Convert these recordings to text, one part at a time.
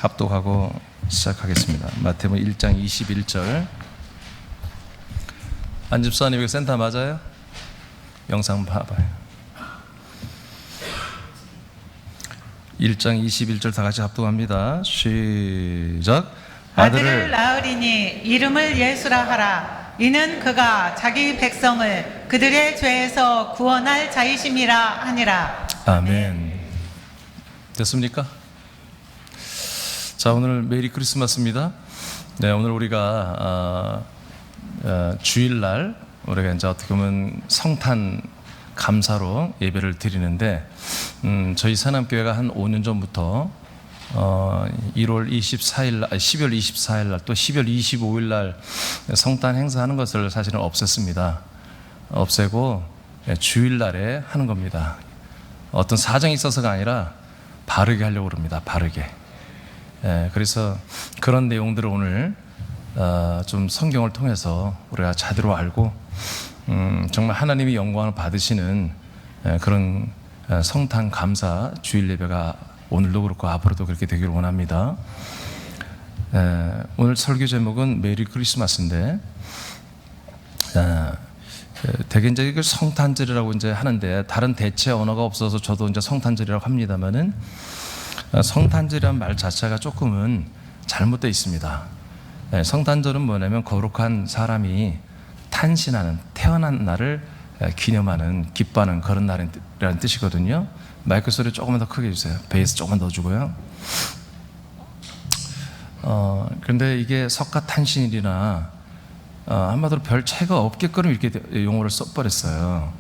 합독하고 시작하겠습니다. 마태복음 1장 21절. 안집사님 이거 센터 맞아요? 영상 봐봐요. 1장 21절 다 같이 합독합니다. 시작. 아들을 낳으리니 이름을 예수라 하라. 이는 그가 자기 백성을 그들의 죄에서 구원할 자이심이라 하니라. 아멘. 됐습니까? 자, 오늘 메리 크리스마스입니다. 네, 오늘 우리가 주일날 우리가 이제 어떻게 보면 성탄 감사로 예배를 드리는데, 저희 사남교회가 한 5년 전부터 12월 24일 날 또 12월 25일 날 성탄 행사하는 것을 사실은 없앴습니다. 없애고 주일날에 하는 겁니다. 어떤 사정이 있어서가 아니라 바르게 하려고 합니다. 바르게. 그래서 그런 내용들을 오늘 좀 성경을 통해서 우리가 제대로 알고 정말 하나님이 영광을 받으시는 그런 성탄 감사 주일 예배가 오늘도 그렇고 앞으로도 그렇게 되기를 원합니다. 오늘 설교 제목은 메리 크리스마스인데, 대개 이제 이걸 성탄절이라고 이제 하는데 다른 대체 언어가 없어서 저도 이제 성탄절이라고 합니다만은, 성탄절이라는 말 자체가 조금은 잘못되어 있습니다. 성탄절은 뭐냐면 거룩한 사람이 탄신하는, 태어난 날을 기념하는, 기뻐하는 그런 날이라는 뜻이거든요. 마이크 소리 조금만 더 크게 해주세요. 베이스 조금만 넣어주고요. 그런데 이게 석가탄신일이나 한마디로 별 차이가 없게끔 이렇게 용어를 써버렸어요.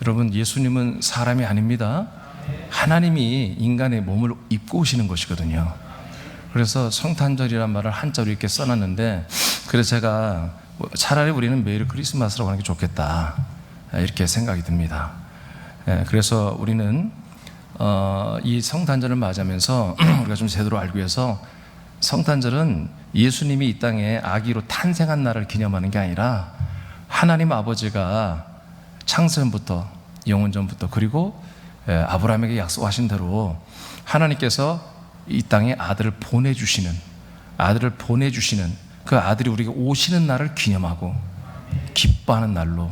여러분, 예수님은 사람이 아닙니다. 하나님이 인간의 몸을 입고 오시는 것이거든요. 그래서 성탄절이란 말을 한자로 이렇게 써놨는데, 그래서 제가 차라리 우리는 메리 크리스마스라고 하는 게 좋겠다, 이렇게 생각이 듭니다. 그래서 우리는 이 성탄절을 맞이하면서 우리가 좀 제대로 알기 위해서, 성탄절은 예수님이 이 땅에 아기로 탄생한 날을 기념하는 게 아니라 하나님 아버지가 창세전부터, 영원전부터, 그리고 아브라함에게 약속하신 대로 하나님께서 이 땅에 아들을 보내주시는 그 아들이 우리에게 오시는 날을 기념하고 기뻐하는 날로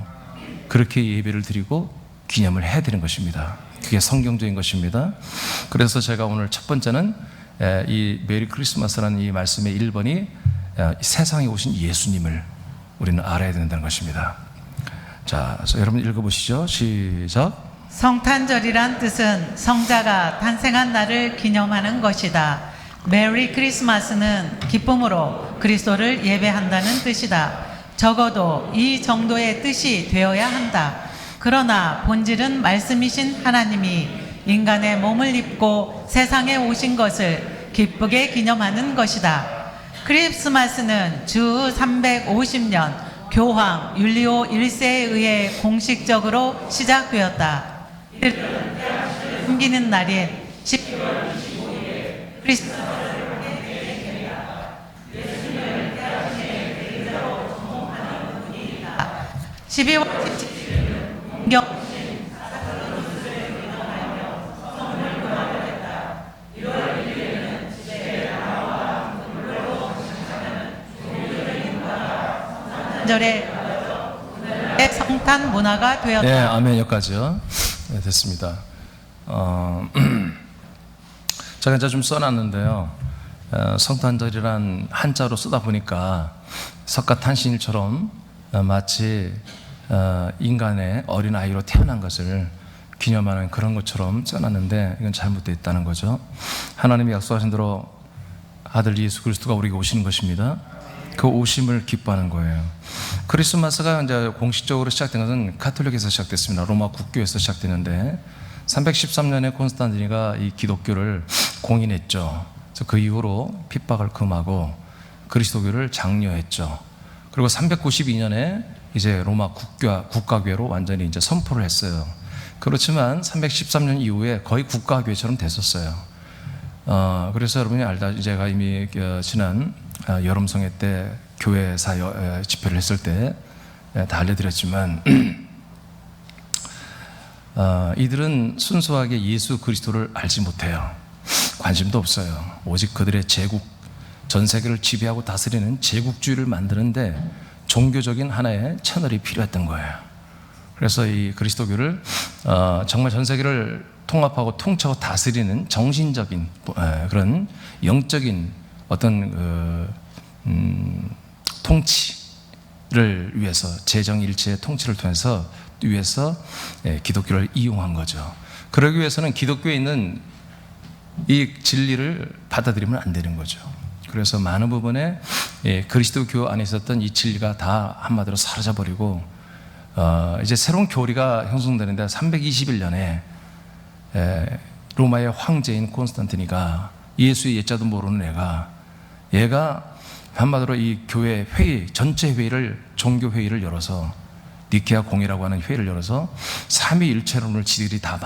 그렇게 예배를 드리고 기념을 해드리는 것입니다. 그게 성경적인 것입니다. 그래서 제가 오늘 첫 번째는 이 메리 크리스마스라는 이 말씀의 1번이 세상에 오신 예수님을 우리는 알아야 된다는 것입니다. 자, 여러분 읽어보시죠. 시작. 성탄절이란 뜻은 성자가 탄생한 날을 기념하는 것이다. 메리 크리스마스는 기쁨으로 그리스도를 예배한다는 뜻이다. 적어도 이 정도의 뜻이 되어야 한다. 그러나 본질은 말씀이신 하나님이 인간의 몸을 입고 세상에 오신 것을 기쁘게 기념하는 것이다. 크리스마스는 주 350년 교황 율리오 1세에 의해 공식적으로 시작되었다. 숨기는 날인 12월 25일에 크리스마스를 예수님을 태어나신 개인적으로 전공하는 분이다. 12월 17일은 공경신 사사로운 수술을 기념하며 성을 교환했다. 1월 1일에는 집에 나와 물로 장식하는 종교적인과 성탄절의 성탄 문화가 되었다. 네, 아멘. 여기까지요. 네, 됐습니다. 제가 이제 좀 써놨는데요. 성탄절이란 한자로 쓰다 보니까 석가탄신일처럼 마치 인간의 어린 아이로 태어난 것을 기념하는 그런 것처럼 써놨는데, 이건 잘못되어 있다는 거죠. 하나님이 약속하신 대로 아들 예수 그리스도가 우리에게 오시는 것입니다. 그 오심을 기뻐하는 거예요. 크리스마스가 이제 공식적으로 시작된 것은 가톨릭에서 시작됐습니다. 로마 국교에서 시작됐는데 313년에 콘스탄티니가 이 기독교를 공인했죠. 그래서 그 이후로 핍박을 금하고 그리스도교를 장려했죠. 그리고 392년에 이제 로마 국가교회로 완전히 이제 선포를 했어요. 그렇지만 313년 이후에 거의 국가교회처럼 됐었어요. 그래서 여러분이 제가 이미 지난 여름성회 때 교회사 집회를 했을 때 다 알려드렸지만, 이들은 순수하게 예수 그리스도를 알지 못해요. 관심도 없어요. 오직 그들의 제국, 전 세계를 지배하고 다스리는 제국주의를 만드는데 종교적인 하나의 채널이 필요했던 거예요. 그래서 이 그리스도교를 정말 전 세계를 통합하고 통치하고 다스리는 정신적인 그런 영적인 어떤 통치를 위해서, 재정일체의 통치를 통해서 기독교를 이용한 거죠. 그러기 위해서는 기독교에 있는 이 진리를 받아들이면 안 되는 거죠. 그래서 많은 부분에 그리스도교 안에 있었던 이 진리가 다 한마디로 사라져버리고 이제 새로운 교리가 형성되는데 321년에 로마의 황제인 콘스탄티니가 예수의 옛자도 모르는 얘가 한마디로 이 교회 회의, 전체 회의를, 종교 회의를 열어서 니케아 공의라고 하는 회의를 열어서 삼위일체론을 지들이 다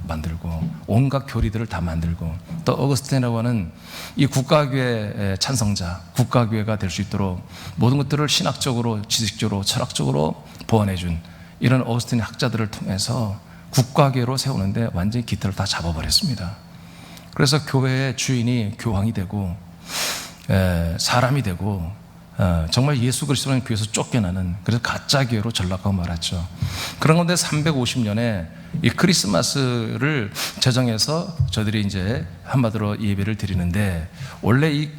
만들고 온갖 교리들을 다 만들고, 또 어거스틴이라고 하는 이 국가교회 찬성자, 국가교회가 될 수 있도록 모든 것들을 신학적으로, 지식적으로, 철학적으로 보완해준 이런 어거스틴 학자들을 통해서 국가교회로 세우는데 완전히 기틀을 다 잡아버렸습니다. 그래서 교회의 주인이 교황이 되고 사람이 되고 정말 예수 그리스도는 교회에서 쫓겨나는, 그래서 가짜 교회로 전락하고 말았죠. 그런 건데 350년에 이 크리스마스를 제정해서 저들이 이제 한마디로 예배를 드리는데, 원래 이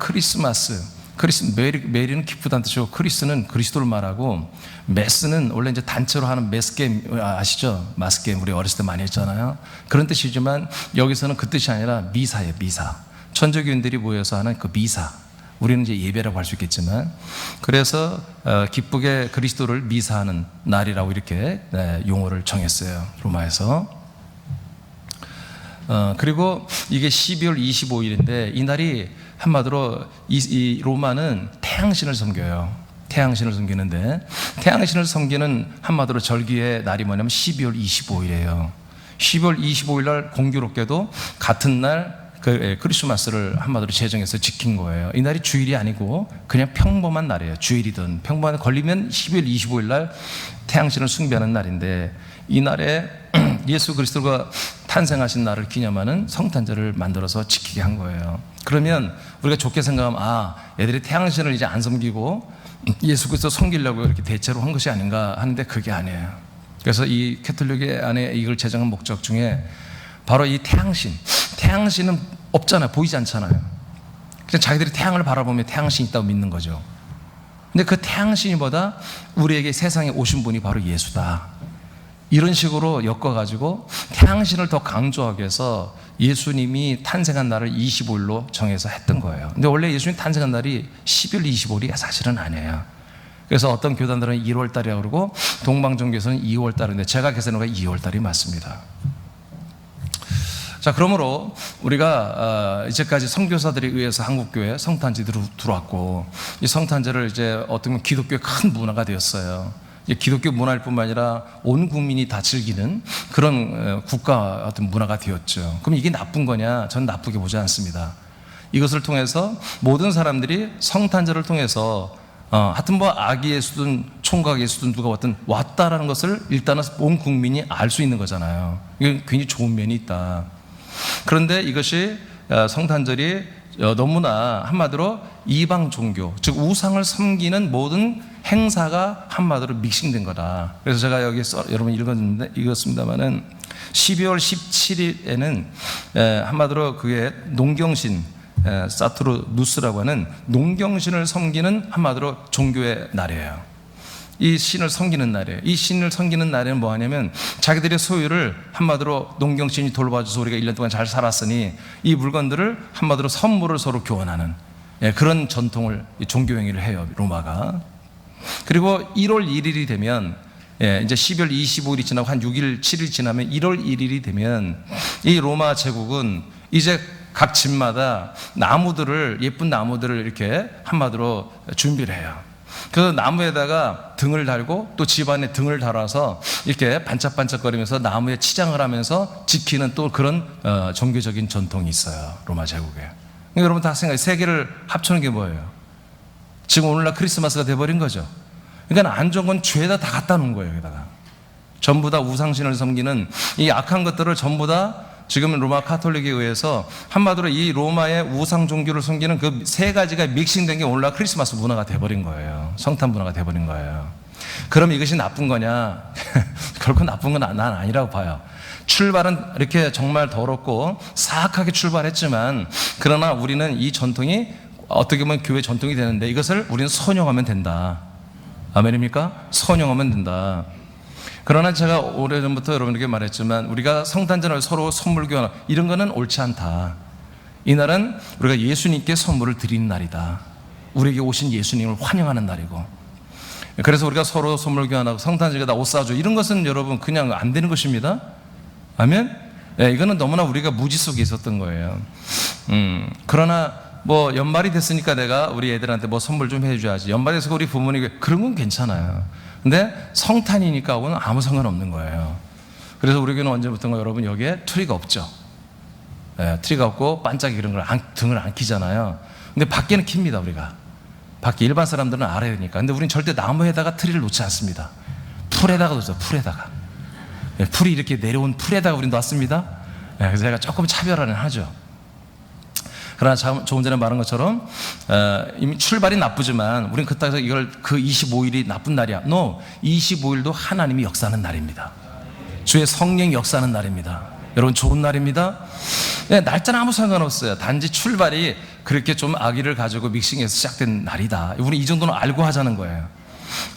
메리는 기쁘다는 뜻이고, 크리스는 그리스도를 말하고, 메스는 원래 이제 단체로 하는 메스 게임 아시죠? 마스 게임 우리 어렸을 때 많이 했잖아요. 그런 뜻이지만 여기서는 그 뜻이 아니라 미사예요. 미사. 천주교인들이 모여서 하는 그 미사. 우리는 이제 예배라고 할 수 있겠지만, 그래서 기쁘게 그리스도를 미사하는 날이라고 이렇게 용어를 정했어요, 로마에서. 그리고 이게 12월 25일인데 이 날이 한마디로 이 로마는 태양신을 섬겨요. 태양신을 섬기는데, 태양신을 섬기는 한마디로 절기의 날이 뭐냐면 12월 25일이에요. 12월 25일 날 공교롭게도 같은 날 크리스마스를 한마디로 제정해서 지킨 거예요. 이 날이 주일이 아니고 그냥 평범한 날이에요. 주일이든 평범한, 걸리면 12월 25일 날 태양신을 숭배하는 날인데, 이 날에 예수 그리스도가 탄생하신 날을 기념하는 성탄절을 만들어서 지키게 한 거예요. 그러면 우리가 좋게 생각하면 애들이 태양신을 이제 안 섬기고 예수 그리스도 섬기려고 이렇게 대체로 한 것이 아닌가 하는데 그게 아니에요. 그래서 이 캐톨릭의 안에 이걸 제정한 목적 중에 바로 이 태양신은 없잖아요. 보이지 않잖아요. 그냥 자기들이 태양을 바라보면 태양신이 있다고 믿는 거죠. 근데 그 태양신이보다 우리에게 세상에 오신 분이 바로 예수다, 이런 식으로 엮어가지고 태양신을 더 강조하기 위해서 예수님이 탄생한 날을 25일로 정해서 했던 거예요. 근데 원래 예수님 탄생한 날이 12월 25일이 사실은 아니에요. 그래서 어떤 교단들은 1월 달이라고 그러고, 동방종교에서는 2월 달인데 제가 계산한 건 2월 달이 맞습니다. 자, 그러므로 우리가 이제까지 선교사들에 의해서 한국교회 성탄절이 들어왔고, 이 성탄절을 이제 어떻게 보면 기독교의 큰 문화가 되었어요. 기독교 문화일 뿐만 아니라 온 국민이 다 즐기는 그런 국가 어떤 문화가 되었죠. 그럼 이게 나쁜 거냐? 저는 나쁘게 보지 않습니다. 이것을 통해서 모든 사람들이 성탄절을 통해서 하여튼 뭐 아기 예수든 총각 예수든 누가 왔다라는 것을 일단은 온 국민이 알 수 있는 거잖아요. 이게 굉장히 좋은 면이 있다. 그런데 이것이 성탄절이 너무나 한마디로 이방 종교, 즉 우상을 섬기는 모든 행사가 한마디로 믹싱된 거다. 그래서 제가 여기 여러분 읽었습니다만은 12월 17일에는 한마디로 그게 농경신, 사투르누스라고 하는 농경신을 섬기는 한마디로 종교의 날이에요. 이 신을 섬기는 날이에요. 이 신을 섬기는 날에는 뭐 하냐면 자기들의 소유를 한마디로 농경신이 돌봐줘서 우리가 1년 동안 잘 살았으니 이 물건들을 한마디로 선물을 서로 교환하는 그런 전통을, 종교행위를 해요, 로마가. 그리고 1월 1일이 되면 이제 12월 25일이 지나고 한 6일, 7일 지나면 1월 1일이 되면 이 로마 제국은 이제 각 집마다 나무들을, 예쁜 나무들을 이렇게 한마디로 준비를 해요. 그 나무에다가 등을 달고 또 집안에 등을 달아서 이렇게 반짝반짝거리면서 나무에 치장을 하면서 지키는 또 그런 종교적인 전통이 있어요, 로마 제국에. 그러니까 여러분 다 생각해, 세 개를 합쳐놓은 게 뭐예요? 지금 오늘날 크리스마스가 돼버린 거죠. 그러니까 안 좋은 건 죄에다 다 갖다 놓은 거예요. 여기다가 전부 다 우상신을 섬기는 이 악한 것들을 전부 다 지금은 로마 카톨릭에 의해서 한마디로 이 로마의 우상 종교를 섬기는 그 세 가지가 믹싱된 게 오늘날 크리스마스 문화가 돼버린 거예요. 성탄 문화가 돼버린 거예요. 그럼 이것이 나쁜 거냐? 결코 나쁜 건 난 아니라고 봐요. 출발은 이렇게 정말 더럽고 사악하게 출발했지만, 그러나 우리는 이 전통이 어떻게 보면 교회 전통이 되는데, 이것을 우리는 선용하면 된다. 아멘입니까? 선용하면 된다. 그러나 제가 오래전부터 여러분에게 말했지만, 우리가 성탄절을 서로 선물 교환, 이런 거는 옳지 않다. 이날은 우리가 예수님께 선물을 드리는 날이다. 우리에게 오신 예수님을 환영하는 날이고, 그래서 우리가 서로 선물 교환하고 성탄절에 옷 사줘, 이런 것은 여러분 그냥 안 되는 것입니다. 아멘? 네, 이거는 너무나 우리가 무지 속에 있었던 거예요. 그러나 뭐 연말이 됐으니까 내가 우리 애들한테 뭐 선물 좀 해줘야지, 연말이 돼서 우리 부모님이, 그런 건 괜찮아요. 근데 성탄이니까 하고는 아무 상관없는 거예요. 그래서 우리 교회는 언제부턴가 여러분 여기에 트리가 없죠. 네, 트리가 없고 반짝이 그런 걸 등을 안 키잖아요. 근데 밖에는 킵니다. 우리가 밖에 일반 사람들은 알아야 되니까. 근데 우리는 절대 나무에다가 트리를 놓지 않습니다. 풀에다가 놓죠. 풀에다가. 네, 풀이 이렇게 내려온 풀에다가 우리는 놨습니다. 네, 그래서 제가 조금 차별화는 하죠. 그러나 조금 전에 말한 것처럼 이미 출발이 나쁘지만 우리는 그따서 이걸 그 25일이 나쁜 날이야. No, 25일도 하나님이 역사하는 날입니다. 주의 성령이 역사하는 날입니다. 여러분 좋은 날입니다. 네, 날짜는 아무 상관없어요. 단지 출발이 그렇게 좀 악의를 가지고 믹싱해서 시작된 날이다. 우리 이 정도는 알고 하자는 거예요.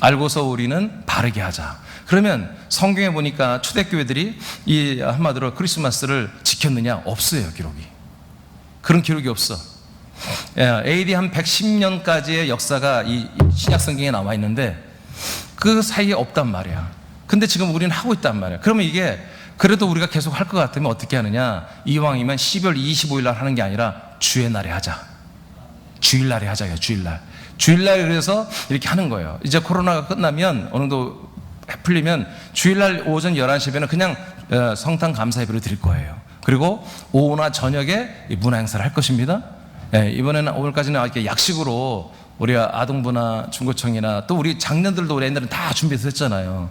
알고서 우리는 바르게 하자. 그러면 성경에 보니까 초대교회들이 이 한마디로 크리스마스를 지켰느냐? 없어요, 기록이. 그런 기록이 없어. AD 한 110년까지의 역사가 이 신약 성경에 나와 있는데 그 사이에 없단 말이야. 근데 지금 우리는 하고 있단 말이야. 그러면 이게 그래도 우리가 계속 할 것 같으면 어떻게 하느냐? 이왕이면 12월 25일 날 하는 게 아니라 주의 날에 하자. 주일날에 하자요. 주일날. 주일날 그래서 이렇게 하는 거예요. 이제 코로나가 끝나면 어느 정도 풀리면 주일날 오전 11시면 그냥 성탄 감사 예배를 드릴 거예요. 그리고 오후나 저녁에 문화 행사를 할 것입니다. 이번에는 오늘까지는 이렇게 약식으로 우리 아동부나 중고청이나 또 우리 장년들도 우리 애들은 다 준비해서 했잖아요.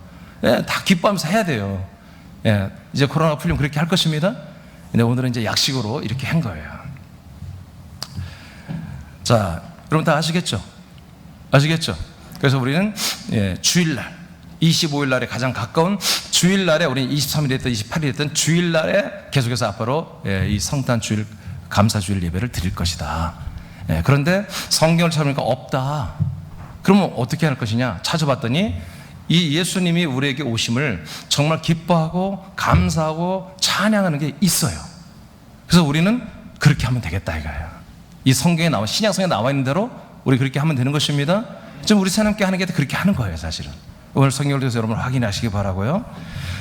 다 기뻐하면서 해야 돼요. 이제 코로나가 풀리면 그렇게 할 것입니다. 근데 오늘은 이제 약식으로 이렇게 한 거예요. 자, 여러분 다 아시겠죠? 아시겠죠? 그래서 우리는 주일날 25일 날에 가장 가까운 주일날에 우리는 23일 됐든 28일 됐든 주일날에 계속해서 앞으로 이 성탄 주일 감사 주일 예배를 드릴 것이다. 그런데 성경을 찾으니까 없다. 그러면 어떻게 할 것이냐? 찾아봤더니 이 예수님이 우리에게 오심을 정말 기뻐하고 감사하고 찬양하는 게 있어요. 그래서 우리는 그렇게 하면 되겠다 이거예요. 이 성경에 나와 신약성에 나와 있는 대로 우리 그렇게 하면 되는 것입니다. 지금 우리 새삼께 하는 게 그렇게 하는 거예요, 사실은. 오늘 성경을 통해서 여러분 확인하시기 바라고요.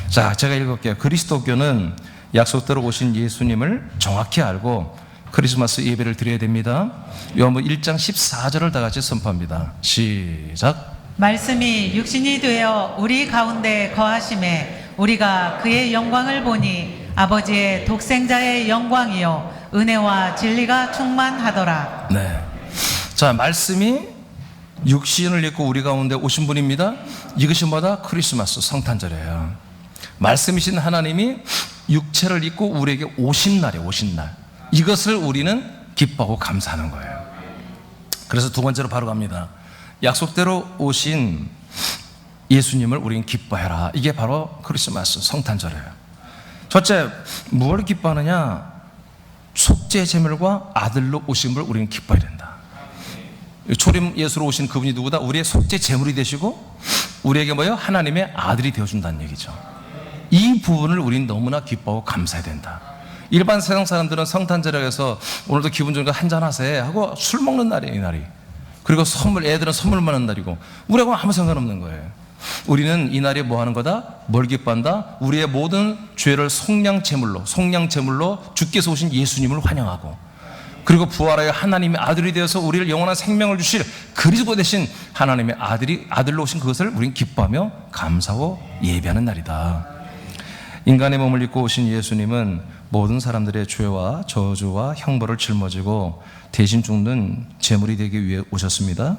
자, 제가 읽을게요. 그리스도교는 약속대로 오신 예수님을 정확히 알고 크리스마스 예배를 드려야 됩니다. 요한복음 1장 14절을 다 같이 선포합니다. 시작. 말씀이 육신이 되어 우리 가운데 거하심에 우리가 그의 영광을 보니 아버지의 독생자의 영광이요 은혜와 진리가 충만하더라. 네. 자, 말씀이 육신을 입고 우리 가운데 오신 분입니다. 이것이 뭐다? 크리스마스 성탄절이에요. 말씀이신 하나님이 육체를 입고 우리에게 오신 날이에요. 오신 날. 이것을 우리는 기뻐하고 감사하는 거예요. 그래서 두 번째로 바로 갑니다. 약속대로 오신 예수님을 우리는 기뻐해라. 이게 바로 크리스마스 성탄절이에요. 첫째, 무엇을 기뻐하느냐? 속죄 제물과 아들로 오심을 우리는 기뻐해야 된다. 초림 예수로 오신 그분이 누구다? 우리의 속죄 제물이 되시고 우리에게 뭐예요? 하나님의 아들이 되어준다는 얘기죠. 이 부분을 우리는 너무나 기뻐하고 감사해야 된다. 일반 세상 사람들은 성탄절에 해서 오늘도 기분 좋으니까 한잔하세 하고 술 먹는 날이에요, 이 날이. 그리고 애들은 선물 받는 날이고 우리하고는 아무 상관없는 거예요. 우리는 이 날에 뭐 하는 거다? 뭘 기뻐한다? 우리의 모든 죄를 속량 제물로 주께서 오신 예수님을 환영하고, 그리고 부활하여 하나님의 아들이 되어서 우리를 영원한 생명을 주실 그리스도 대신 하나님의 아들로 오신 그것을 우리는 기뻐하며 감사하고 예배하는 날이다. 인간의 몸을 입고 오신 예수님은 모든 사람들의 죄와 저주와 형벌을 짊어지고 대신 죽는 제물이 되기 위해 오셨습니다.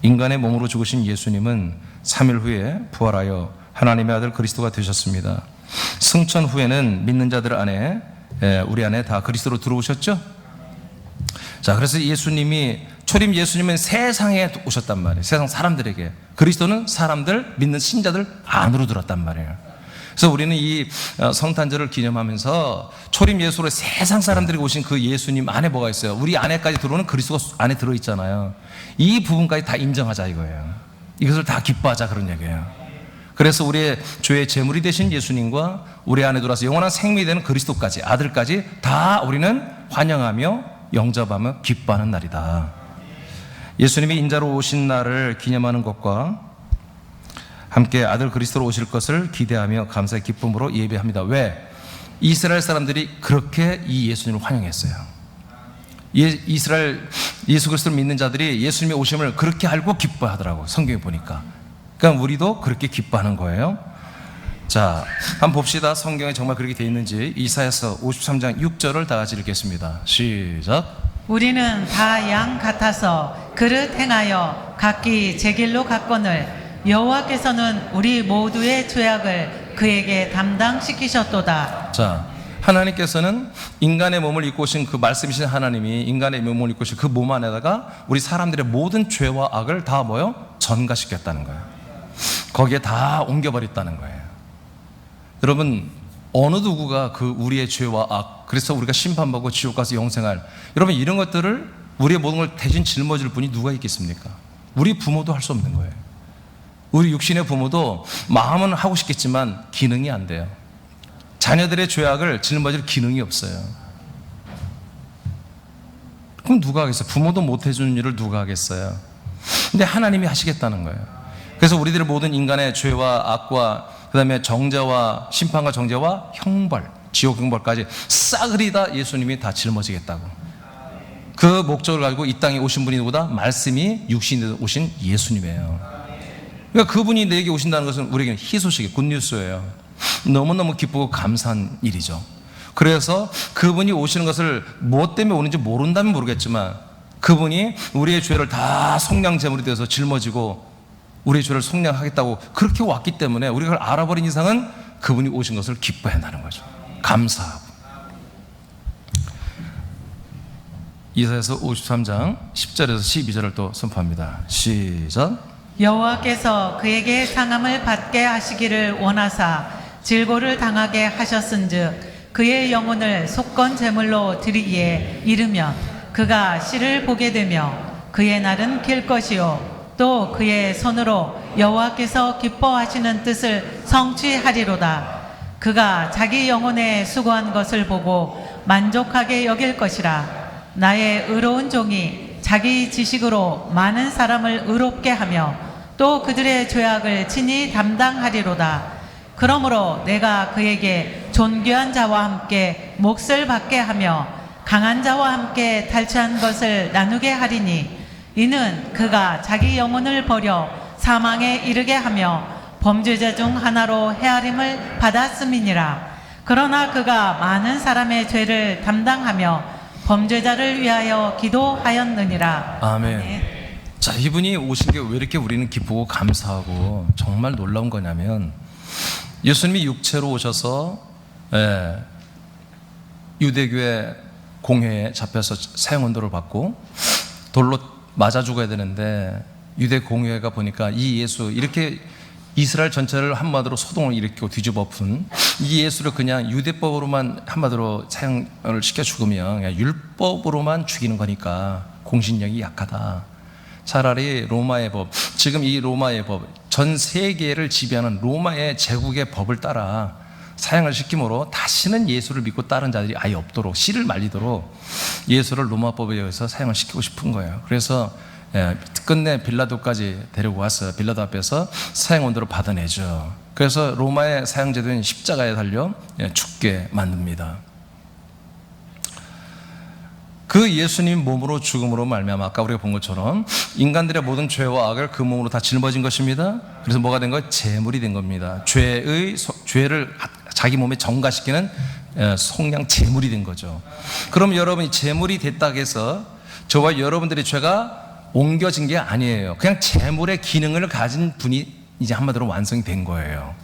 인간의 몸으로 죽으신 예수님은 3일 후에 부활하여 하나님의 아들 그리스도가 되셨습니다. 승천 후에는 믿는 자들 안에 우리 안에 다 그리스도로 들어오셨죠? 자, 그래서 초림 예수님은 세상에 오셨단 말이에요. 세상 사람들에게. 그리스도는 사람들, 믿는 신자들 안으로 들었단 말이에요. 그래서 우리는 이 성탄절을 기념하면서 초림 예수로 세상 사람들이 오신 그 예수님 안에 뭐가 있어요? 우리 안에까지 들어오는 그리스도가 안에 들어있잖아요. 이 부분까지 다 인정하자 이거예요. 이것을 다 기뻐하자 그런 얘기예요. 그래서 우리의 죄의 제물이 되신 예수님과 우리 안에 들어와서 영원한 생명이 되는 그리스도까지, 아들까지 다 우리는 환영하며 영접하며 기뻐하는 날이다. 예수님이 인자로 오신 날을 기념하는 것과 함께 아들 그리스도로 오실 것을 기대하며 감사의 기쁨으로 예배합니다. 왜? 이스라엘 사람들이 그렇게 이 예수님을 환영했어요. 이스라엘 예수 그리스도를 믿는 자들이 예수님의 오심을 그렇게 알고 기뻐하더라고요. 성경에 보니까. 그러니까 우리도 그렇게 기뻐하는 거예요. 자, 한번 봅시다. 성경에 정말 그렇게 되어 있는지. 이사야서 53장 6절을 다 같이 읽겠습니다. 시작. 우리는 다 양 같아서 그릇 행하여 각기 제 길로 갔거늘 여호와께서는 우리 모두의 죄악을 그에게 담당시키셨도다. 자, 하나님께서는 인간의 몸을 입고 오신 그 말씀이신 하나님이 인간의 몸을 입고 오신 그 몸 안에다가 우리 사람들의 모든 죄와 악을 다 뭐요? 전가시켰다는 거예요. 거기에 다 옮겨버렸다는 거예요. 여러분, 어느 누구가 그 우리의 죄와 악, 그래서 우리가 심판받고 지옥 가서 영생할, 여러분 이런 것들을 우리의 모든 걸 대신 짊어질 분이 누가 있겠습니까? 우리 부모도 할 수 없는 거예요. 우리 육신의 부모도 마음은 하고 싶겠지만 기능이 안 돼요. 자녀들의 죄악을 짊어질 기능이 없어요. 그럼 누가 하겠어요? 부모도 못 해주는 일을 누가 하겠어요? 근데 하나님이 하시겠다는 거예요. 그래서 우리들의 모든 인간의 죄와 악과 그 다음에 정죄와 심판과 정죄와 형벌, 지옥 형벌까지 싸그리 다 예수님이 다 짊어지겠다고. 그 목적을 가지고 이 땅에 오신 분이 누구다? 말씀이 육신에 오신 예수님이에요. 그러니까 그분이 내게 오신다는 것은 우리에게는 희소식이에요. 굿뉴스예요. 너무너무 기쁘고 감사한 일이죠. 그래서 그분이 오시는 것을 무엇 때문에 오는지 모른다면 모르겠지만 그분이 우리의 죄를 다 속량 제물이 되어서 짊어지고 우리의 죄를 속량하겠다고 그렇게 왔기 때문에 우리가 그걸 알아버린 이상은 그분이 오신 것을 기뻐해야 하는 거죠. 감사하고. 이사야서 53장 10절에서 12절을 또 선포합니다. 시작. 여호와께서 그에게 상함을 받게 하시기를 원하사 질고를 당하게 하셨은즉 그의 영혼을 속건 제물로 드리기에 이르면 그가 씨를 보게 되며 그의 날은 길 것이요 또 그의 손으로 여호와께서 기뻐하시는 뜻을 성취하리로다. 그가 자기 영혼에 수고한 것을 보고 만족하게 여길 것이라. 나의 의로운 종이 자기 지식으로 많은 사람을 의롭게 하며 또 그들의 죄악을 친히 담당하리로다. 그러므로 내가 그에게 존귀한 자와 함께 몫을 받게 하며 강한 자와 함께 탈취한 것을 나누게 하리니 이는 그가 자기 영혼을 버려 사망에 이르게 하며 범죄자 중 하나로 헤아림을 받았음이니라. 그러나 그가 많은 사람의 죄를 담당하며 범죄자를 위하여 기도하였느니라. 아멘. 아멘. 자, 이분이 오신 게 왜 이렇게 우리는 기쁘고 감사하고 정말 놀라운 거냐면 예수님이 육체로 오셔서 유대교의 공회에 잡혀서 사형언도를 받고 돌로 맞아 죽어야 되는데 유대 공회가 보니까 이 예수 이렇게 이스라엘 전체를 한마디로 소동을 일으키고 뒤집어 엎은 이 예수를 그냥 유대법으로만 한마디로 사형을 시켜 죽으면 그냥 율법으로만 죽이는 거니까 공신력이 약하다. 차라리 로마의 법, 지금 이 로마의 법, 전 세계를 지배하는 로마의 제국의 법을 따라 사형을 시킴으로 다시는 예수를 믿고 다른 자들이 아예 없도록 씨를 말리도록 예수를 로마법에 의해서 사형을 시키고 싶은 거예요. 그래서 끝내 빌라도까지 데리고 와서 빌라도 앞에서 사형언도를 받아내죠. 그래서 로마의 사형제도인 십자가에 달려 죽게 만듭니다. 그 예수님 몸으로 죽음으로 말미암아 아까 우리가 본 것처럼 인간들의 모든 죄와 악을 그 몸으로 다 짊어진 것입니다. 그래서 뭐가 된 거예요? 제물이 된 겁니다. 죄를 자기 몸에 정가시키는 속량 제물이 된 거죠. 그럼 여러분이 제물이 됐다고 해서 저와 여러분들의 죄가 옮겨진 게 아니에요. 그냥 제물의 기능을 가진 분이 이제 한마디로 완성이 된 거예요.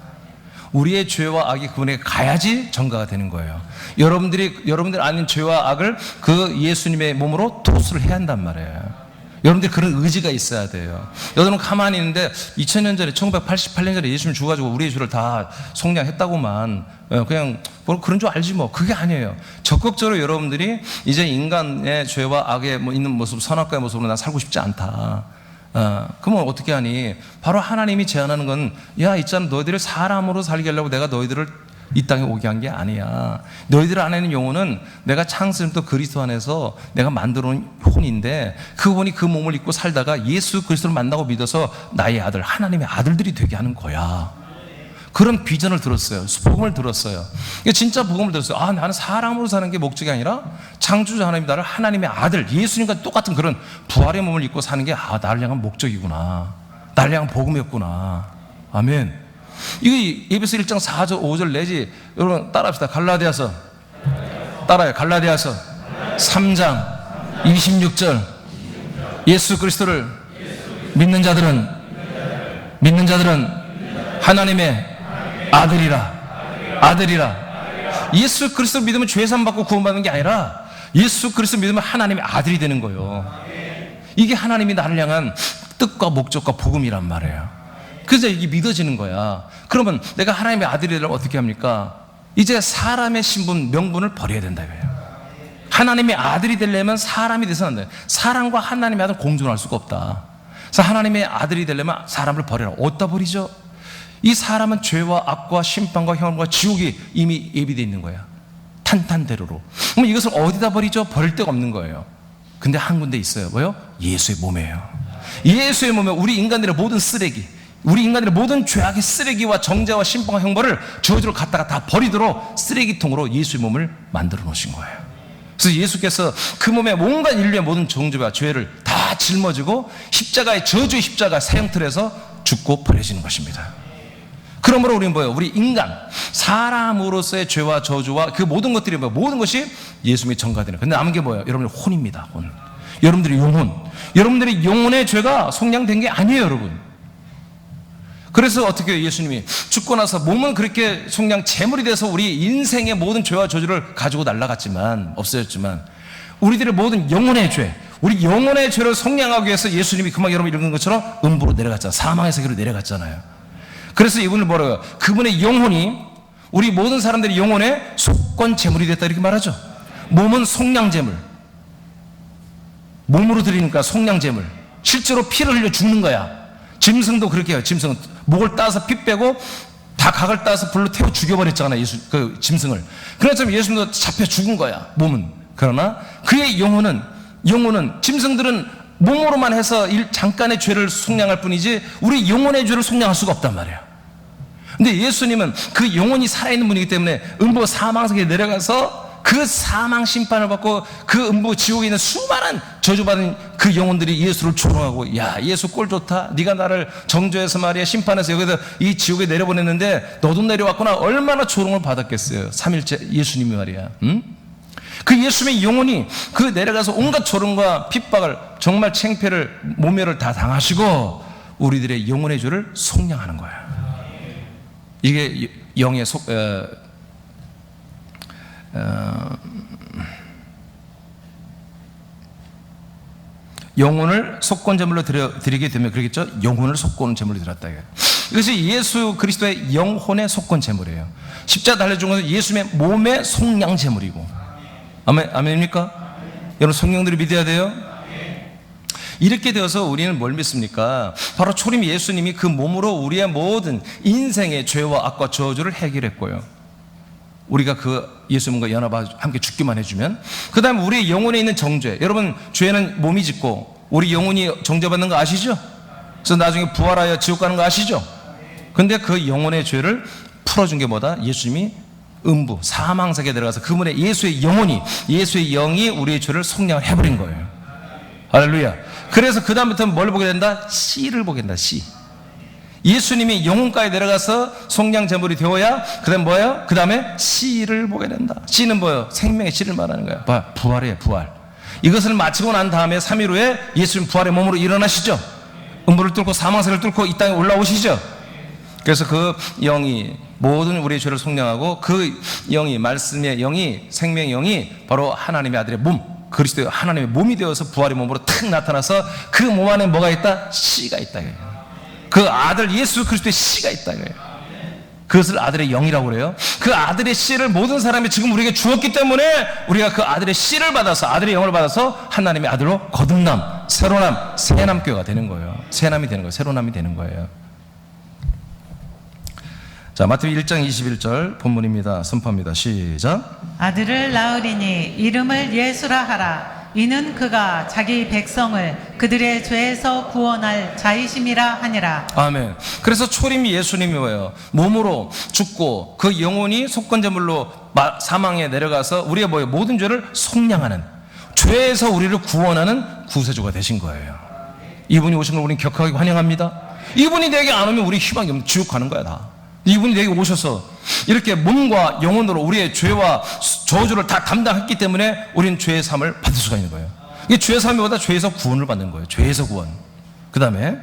우리의 죄와 악이 그분에게 가야지 전가가 되는 거예요. 여러분들 아닌 죄와 악을 그 예수님의 몸으로 토스를 해야 한단 말이에요. 여러분들이 그런 의지가 있어야 돼요. 여러분은 가만히 있는데 2000년 전에 1988년 전에 예수님 죽어가지고 우리의 죄를 다 속량했다고만 그냥 뭐 그런 줄 알지 뭐. 그게 아니에요. 적극적으로 여러분들이 이제 인간의 죄와 악에 뭐 있는 모습, 선악과의 모습으로 난 살고 싶지 않다. 그러면 어떻게 하니? 바로 하나님이 제안하는 건, 야, 있잖아, 너희들을 사람으로 살게 하려고 내가 너희들을 이 땅에 오게 한 게 아니야. 너희들 안에 있는 영혼은 내가 창세부터 그리스도 안에서 내가 만들어 놓은 혼인데, 그 혼이 그 몸을 입고 살다가 예수 그리스도를 만나고 믿어서 나의 아들, 하나님의 아들들이 되게 하는 거야. 그런 비전을 들었어요. 복음을 들었어요. 진짜 복음을 들었어요. 아, 나는 사람으로 사는 게 목적이 아니라 창조주 하나님이 나를 하나님의 아들, 예수님과 똑같은 그런 부활의 몸을 입고 사는 게, 아, 나를 향한 목적이구나. 나를 향한 복음이었구나. 아멘. 이거 에베소 1장 4절 5절 내지, 여러분 따라합시다. 갈라디아서 따라요. 갈라디아서 3장 26절. 예수 그리스도를 믿는 자들은 하나님의 아들이라. 예수 그리스도 믿으면 죄산 받고 구원받는 게 아니라 예수 그리스도 믿으면 하나님의 아들이 되는 거예요. 이게 하나님이 나를 향한 뜻과 목적과 복음이란 말이에요. 그래서 이게 믿어지는 거야. 그러면 내가 하나님의 아들이 되려면 어떻게 합니까? 이제 사람의 신분, 명분을 버려야 된다 이거예요. 하나님의 아들이 되려면 사람이 돼서는 안 돼. 사람과 하나님의 아들은 공존할 수가 없다. 그래서 하나님의 아들이 되려면 사람을 버려라. 어디다 버리죠? 이 사람은 죄와 악과 심판과 형벌과 지옥이 이미 예비되어 있는 거야. 탄탄대로로. 그럼 이것을 어디다 버리죠? 버릴 데가 없는 거예요. 근데 한 군데 있어요. 뭐요? 예수의 몸이에요. 예수의 몸에 우리 인간들의 모든 쓰레기, 우리 인간들의 모든 죄악의 쓰레기와 정죄와 심판과 형벌을 저주로 갖다가 다 버리도록 쓰레기통으로 예수의 몸을 만들어 놓으신 거예요. 그래서 예수께서 그 몸에 온갖 인류의 모든 정죄와 죄를 다 짊어지고 십자가의 저주의 십자가 사형틀에서 죽고 버려지는 것입니다. 그러므로 우리는 뭐예요? 우리 인간, 사람으로서의 죄와 저주와 그 모든 것들이 뭐예요? 모든 것이 예수님이 전가되는. 근데 남은 게 뭐예요? 여러분의 혼입니다. 혼. 여러분들의 영혼. 여러분들의 영혼의 죄가 속량된 게 아니에요, 여러분. 그래서 어떻게 해요? 예수님이 죽고 나서 몸은 그렇게 속량 제물이 돼서 우리 인생의 모든 죄와 저주를 가지고 날아갔지만, 없어졌지만, 우리들의 모든 영혼의 죄, 우리 영혼의 죄를 속량하기 위해서 예수님이 금방 여러분 읽은 것처럼 음부로 내려갔잖아요. 사망의 세계로 내려갔잖아요. 그래서 이분을 뭐라고요? 그분의 영혼이 우리 모든 사람들의 영혼의 속건 제물이 됐다 이렇게 말하죠. 몸은 속량 제물. 몸으로 드리니까 속량 제물. 실제로 피를 흘려 죽는 거야. 짐승도 그렇게 해요. 짐승은 목을 따서 피 빼고 다 각을 따서 불로 태워 죽여버렸잖아요. 그 짐승을. 그래서 예수님도 잡혀 죽은 거야. 몸은. 그러나 그의 영혼은 짐승들은 몸으로만 해서 잠깐의 죄를 속량할 뿐이지 우리 영혼의 죄를 속량할 수가 없단 말이에요. 근데 예수님은 그 영혼이 살아있는 분이기 때문에 음부 사망세계에 내려가서 그 사망 심판을 받고 그 음부 지옥에 있는 수많은 저주받은 그 영혼들이 예수를 조롱하고, 야, 예수 꼴 좋다. 네가 나를 정죄해서 말이야 심판해서 여기서 이 지옥에 내려보냈는데 너도 내려왔구나. 얼마나 조롱을 받았겠어요. 삼일째 예수님이 말이야. 응? 그 예수님의 영혼이 그 내려가서 온갖 조롱과 핍박을, 정말 창피를, 모멸을 다 당하시고 우리들의 영혼의 죄를 속량하는 거야. 이게 영의 영혼을 속건 제물로 드리게 되면 그러겠죠. 영혼을 속건 제물로 드렸다. 이것이 예수 그리스도의 영혼의 속건 제물이에요. 십자가 달려 죽은 것은 예수님의 몸의 속량 제물이고. 아멘입니까? 여러분 성령들이 믿어야 돼요. 이렇게 되어서 우리는 뭘 믿습니까? 바로 초림 예수님이 그 몸으로 우리의 모든 인생의 죄와 악과 저주를 해결했고요. 우리가 그 예수님과 연합하여 함께 죽기만 해주면, 그 다음에 우리 영혼에 있는 정죄. 여러분 죄는 몸이 짓고 우리 영혼이 정죄받는 거 아시죠? 그래서 나중에 부활하여 지옥 가는 거 아시죠? 근데 그 영혼의 죄를 풀어준 게 뭐다? 예수님이 음부 사망세계에 들어가서 그분의 예수의 영혼이, 예수의 영이 우리의 죄를 속량을 해버린 거예요. 할렐루야. 그래서 그 다음부터는 뭘 보게 된다? 씨를 보게 된다. 씨. 예수님이 영혼가에 내려가서 속량 제물이 되어야 그 다음 뭐예요? 그 다음에 씨를 보게 된다. 씨는 뭐예요? 생명의 씨를 말하는 거예요. 부활이에요. 부활. 이것을 마치고 난 다음에 3일 후에 예수님 부활의 몸으로 일어나시죠. 음부를 뚫고 사망세를 뚫고 이 땅에 올라오시죠. 그래서 그 영이 모든 우리의 죄를 속량하고 그 영이 말씀의 영이 생명의 영이 바로 하나님의 아들의 몸 그리스도의 하나님의 몸이 되어서 부활의 몸으로 탁 나타나서 그 몸 안에 뭐가 있다? 씨가 있다 이거예요. 그 아들 예수 그리스도의 씨가 있다 이거예요. 그것을 아들의 영이라고 그래요. 그 아들의 씨를 모든 사람이 지금 우리에게 주었기 때문에 우리가 그 아들의 씨를 받아서 아들의 영을 받아서 하나님의 아들로 거듭남, 새로남, 새남교가 되는 거예요. 새남이 되는 거예요. 새로남이 되는 거예요. 자, 마태복음 1장 21절 본문입니다. 선포합니다. 시작. 아들을 낳으리니 이름을 예수라 하라. 이는 그가 자기 백성을 그들의 죄에서 구원할 자이심이라 하니라. 아멘. 그래서 초림이 예수님이 뭐예요? 몸으로 죽고 그 영혼이 속건제물로 사망에 내려가서 우리의 뭐예요? 모든 죄를 속량하는, 죄에서 우리를 구원하는 구세주가 되신 거예요. 이분이 오신 걸 우리는 격하게 환영합니다. 이분이 내게 안 오면 우리 희망이 없는 지옥 가는 거야 다. 이분이 내게 오셔서 이렇게 몸과 영혼으로 우리의 죄와 저주를 다 담당했기 때문에 우리는 죄의 삶을 받을 수가 있는 거예요. 이게 죄의 삶보다 죄에서 구원을 받는 거예요. 죄에서 구원. 그 다음에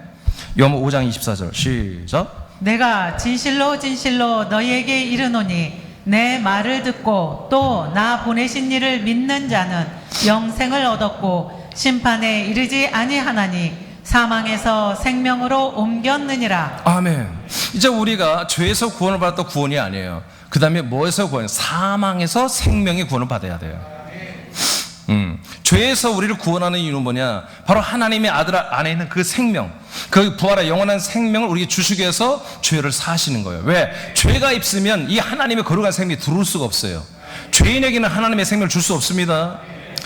요한복음 5장 24절 시작. 내가 진실로 진실로 너희에게 이르노니 내 말을 듣고 또 나 보내신 이를 믿는 자는 영생을 얻었고 심판에 이르지 아니하나니 사망에서 생명으로 옮겼느니라. 아멘. 이제 우리가 죄에서 구원을 받았던 구원이 아니에요. 그 다음에 뭐에서 구원? 사망에서 생명의 구원을 받아야 돼요. 죄에서 우리를 구원하는 이유는 뭐냐? 바로 하나님의 아들 안에 있는 그 생명, 그 부활의 영원한 생명을 우리에게 주시기 위해서 죄를 사하시는 거예요. 왜? 죄가 있으면 이 하나님의 거룩한 생명이 들어올 수가 없어요. 죄인에게는 하나님의 생명을 줄 수 없습니다.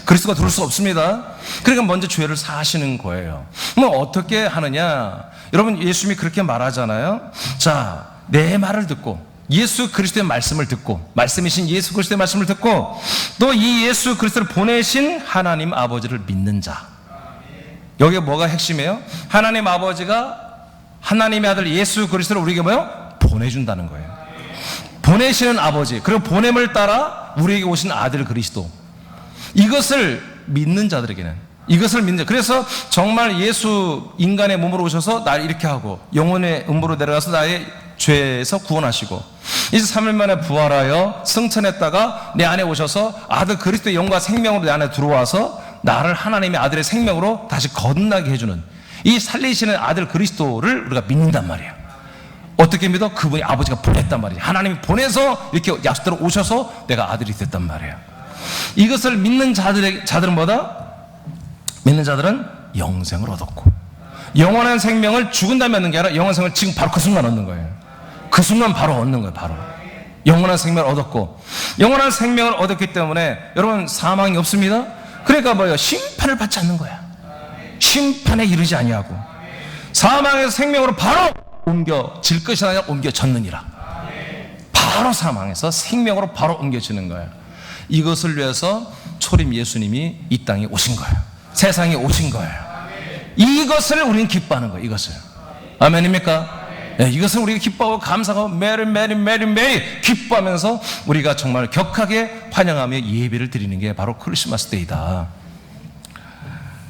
그리스도가 들어올 수 없습니다. 그러니까 먼저 죄를 사하시는 거예요. 뭐 어떻게 하느냐? 여러분 예수님이 그렇게 말하잖아요. 자, 내 말을 듣고 예수 그리스도의 말씀을 듣고 말씀이신 예수 그리스도의 말씀을 듣고 또 이 예수 그리스도를 보내신 하나님 아버지를 믿는 자. 여기에 뭐가 핵심이에요? 하나님 아버지가 하나님의 아들 예수 그리스도를 우리에게 뭐요? 보내준다는 거예요. 보내시는 아버지, 그리고 보냄을 따라 우리에게 오신 아들 그리스도. 이것을 믿는 자들에게는, 이것을 믿는 자. 그래서 정말 예수 인간의 몸으로 오셔서 날 이렇게 하고 영혼의 음부로 내려가서 나의 죄에서 구원하시고 이제 3일 만에 부활하여 승천했다가 내 안에 오셔서 아들 그리스도의 영과 생명으로 내 안에 들어와서 나를 하나님의 아들의 생명으로 다시 거듭나게 해주는 이 살리시는 아들 그리스도를 우리가 믿는단 말이에요. 어떻게 믿어? 그분이 아버지가 보냈단 말이에요. 하나님이 보내서 이렇게 약속대로 오셔서 내가 아들이 됐단 말이에요. 이것을 믿는 자들은 뭐다? 믿는 자들은 영생을 얻었고, 영원한 생명을 죽은 다음에 얻는 게 아니라 영원한 생명을 지금 바로 그 순간 얻는 거예요. 그 순간 바로 얻는 거예요. 바로 영원한 생명을 얻었고, 영원한 생명을 얻었기 때문에 여러분 사망이 없습니다. 그러니까 뭐예요? 심판을 받지 않는 거야. 심판에 이르지 아니하고 사망에서 생명으로 바로 옮겨질 것이 아니라 옮겨졌느니라. 바로 사망에서 생명으로 바로 옮겨지는 거예요. 이것을 위해서 초림 예수님이 이 땅에 오신 거예요. 세상에 오신 거예요. 이것을 우리는 기뻐하는 거예요. 이것을. 아멘입니까? 네, 이것을 우리가 기뻐하고 감사하고 매일 기뻐하면서 우리가 정말 격하게 환영하며 예배를 드리는 게 바로 크리스마스 데이다.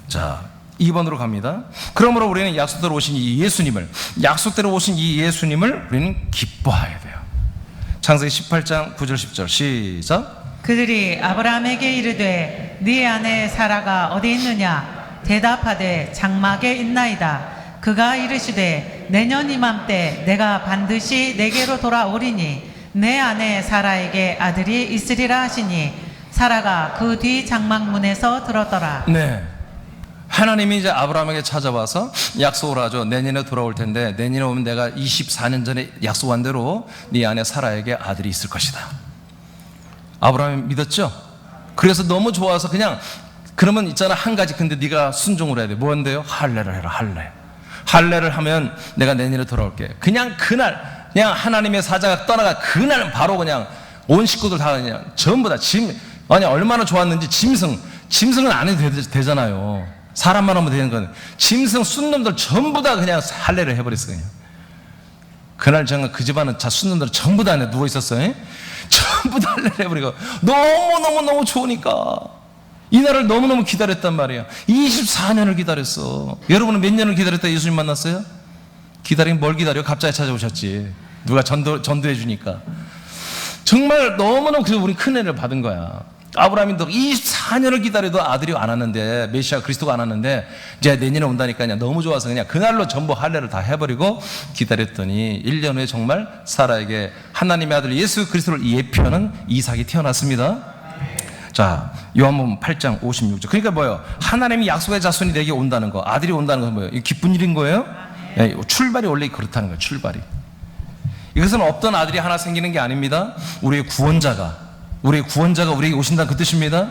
자, 2번으로 갑니다. 그러므로 우리는 약속대로 오신 이 예수님을, 약속대로 오신 이 예수님을 우리는 기뻐해야 돼요. 창세기 18장 9절 10절 시작. 그들이 아브라함에게 이르되 네 아내 사라가 어디 있느냐? 대답하되 장막에 있나이다. 그가 이르시되 내년 이맘때 내가 반드시 내게로 돌아오리니 내 아내 사라에게 아들이 있으리라 하시니 사라가 그 뒤 장막문에서 들었더라. 네, 하나님이 이제 아브라함에게 찾아와서 약속을 하죠. 내년에 돌아올 텐데 내년에 오면 내가 24년 전에 약속한 대로 네 아내 사라에게 아들이 있을 것이다. 아브라함이 믿었죠? 그래서 너무 좋아서 그냥, 그러면 있잖아 한 가지, 근데 네가 순종을 해야 돼. 뭔데요? 할례를 해라. 할례를 하면 내가 내년에 돌아올게. 그냥 그날, 그냥 하나님의 사자가 떠나가 그날 바로 그냥 온 식구들 다 그냥 전부 다 아니 얼마나 좋았는지 짐승은 안 해도 되잖아요. 사람만 하면 되는 건, 짐승 순놈들 전부 다 그냥 할례를 해버렸어요. 그냥. 그날 정말 그 집안은 순놈들 전부 다 안에 누워 있었어요. 전부 다 할례를 해버리고 너무 좋으니까 이 날을 너무너무 기다렸단 말이에요. 24년을 기다렸어. 여러분은 몇 년을 기다렸다 예수님 만났어요? 기다리면 뭘 기다려? 갑자기 찾아오셨지. 누가 전도해 주니까. 정말 너무너무 그래서 우리 큰 은혜를 받은 거야. 아브라함이 24년을 기다려도 아들이 안 왔는데, 메시아 그리스도가 안 왔는데 이제 내년에 온다니까 그냥 너무 좋아서 그냥 그날로 전부 할례를 다 해버리고 기다렸더니 1년 후에 정말 사라에게 하나님의 아들 예수 그리스도를 예표하는 이삭이 태어났습니다. 자, 요한복음 8장 56절. 그러니까 뭐예요? 하나님이 약속의 자손이 내게 온다는 거, 아들이 온다는 건 뭐예요? 이거 기쁜 일인 거예요? 예, 출발이 원래 그렇다는 거예요. 출발이. 이것은 없던 아들이 하나 생기는 게 아닙니다. 우리의 구원자가 우리에게 오신다는 그 뜻입니다.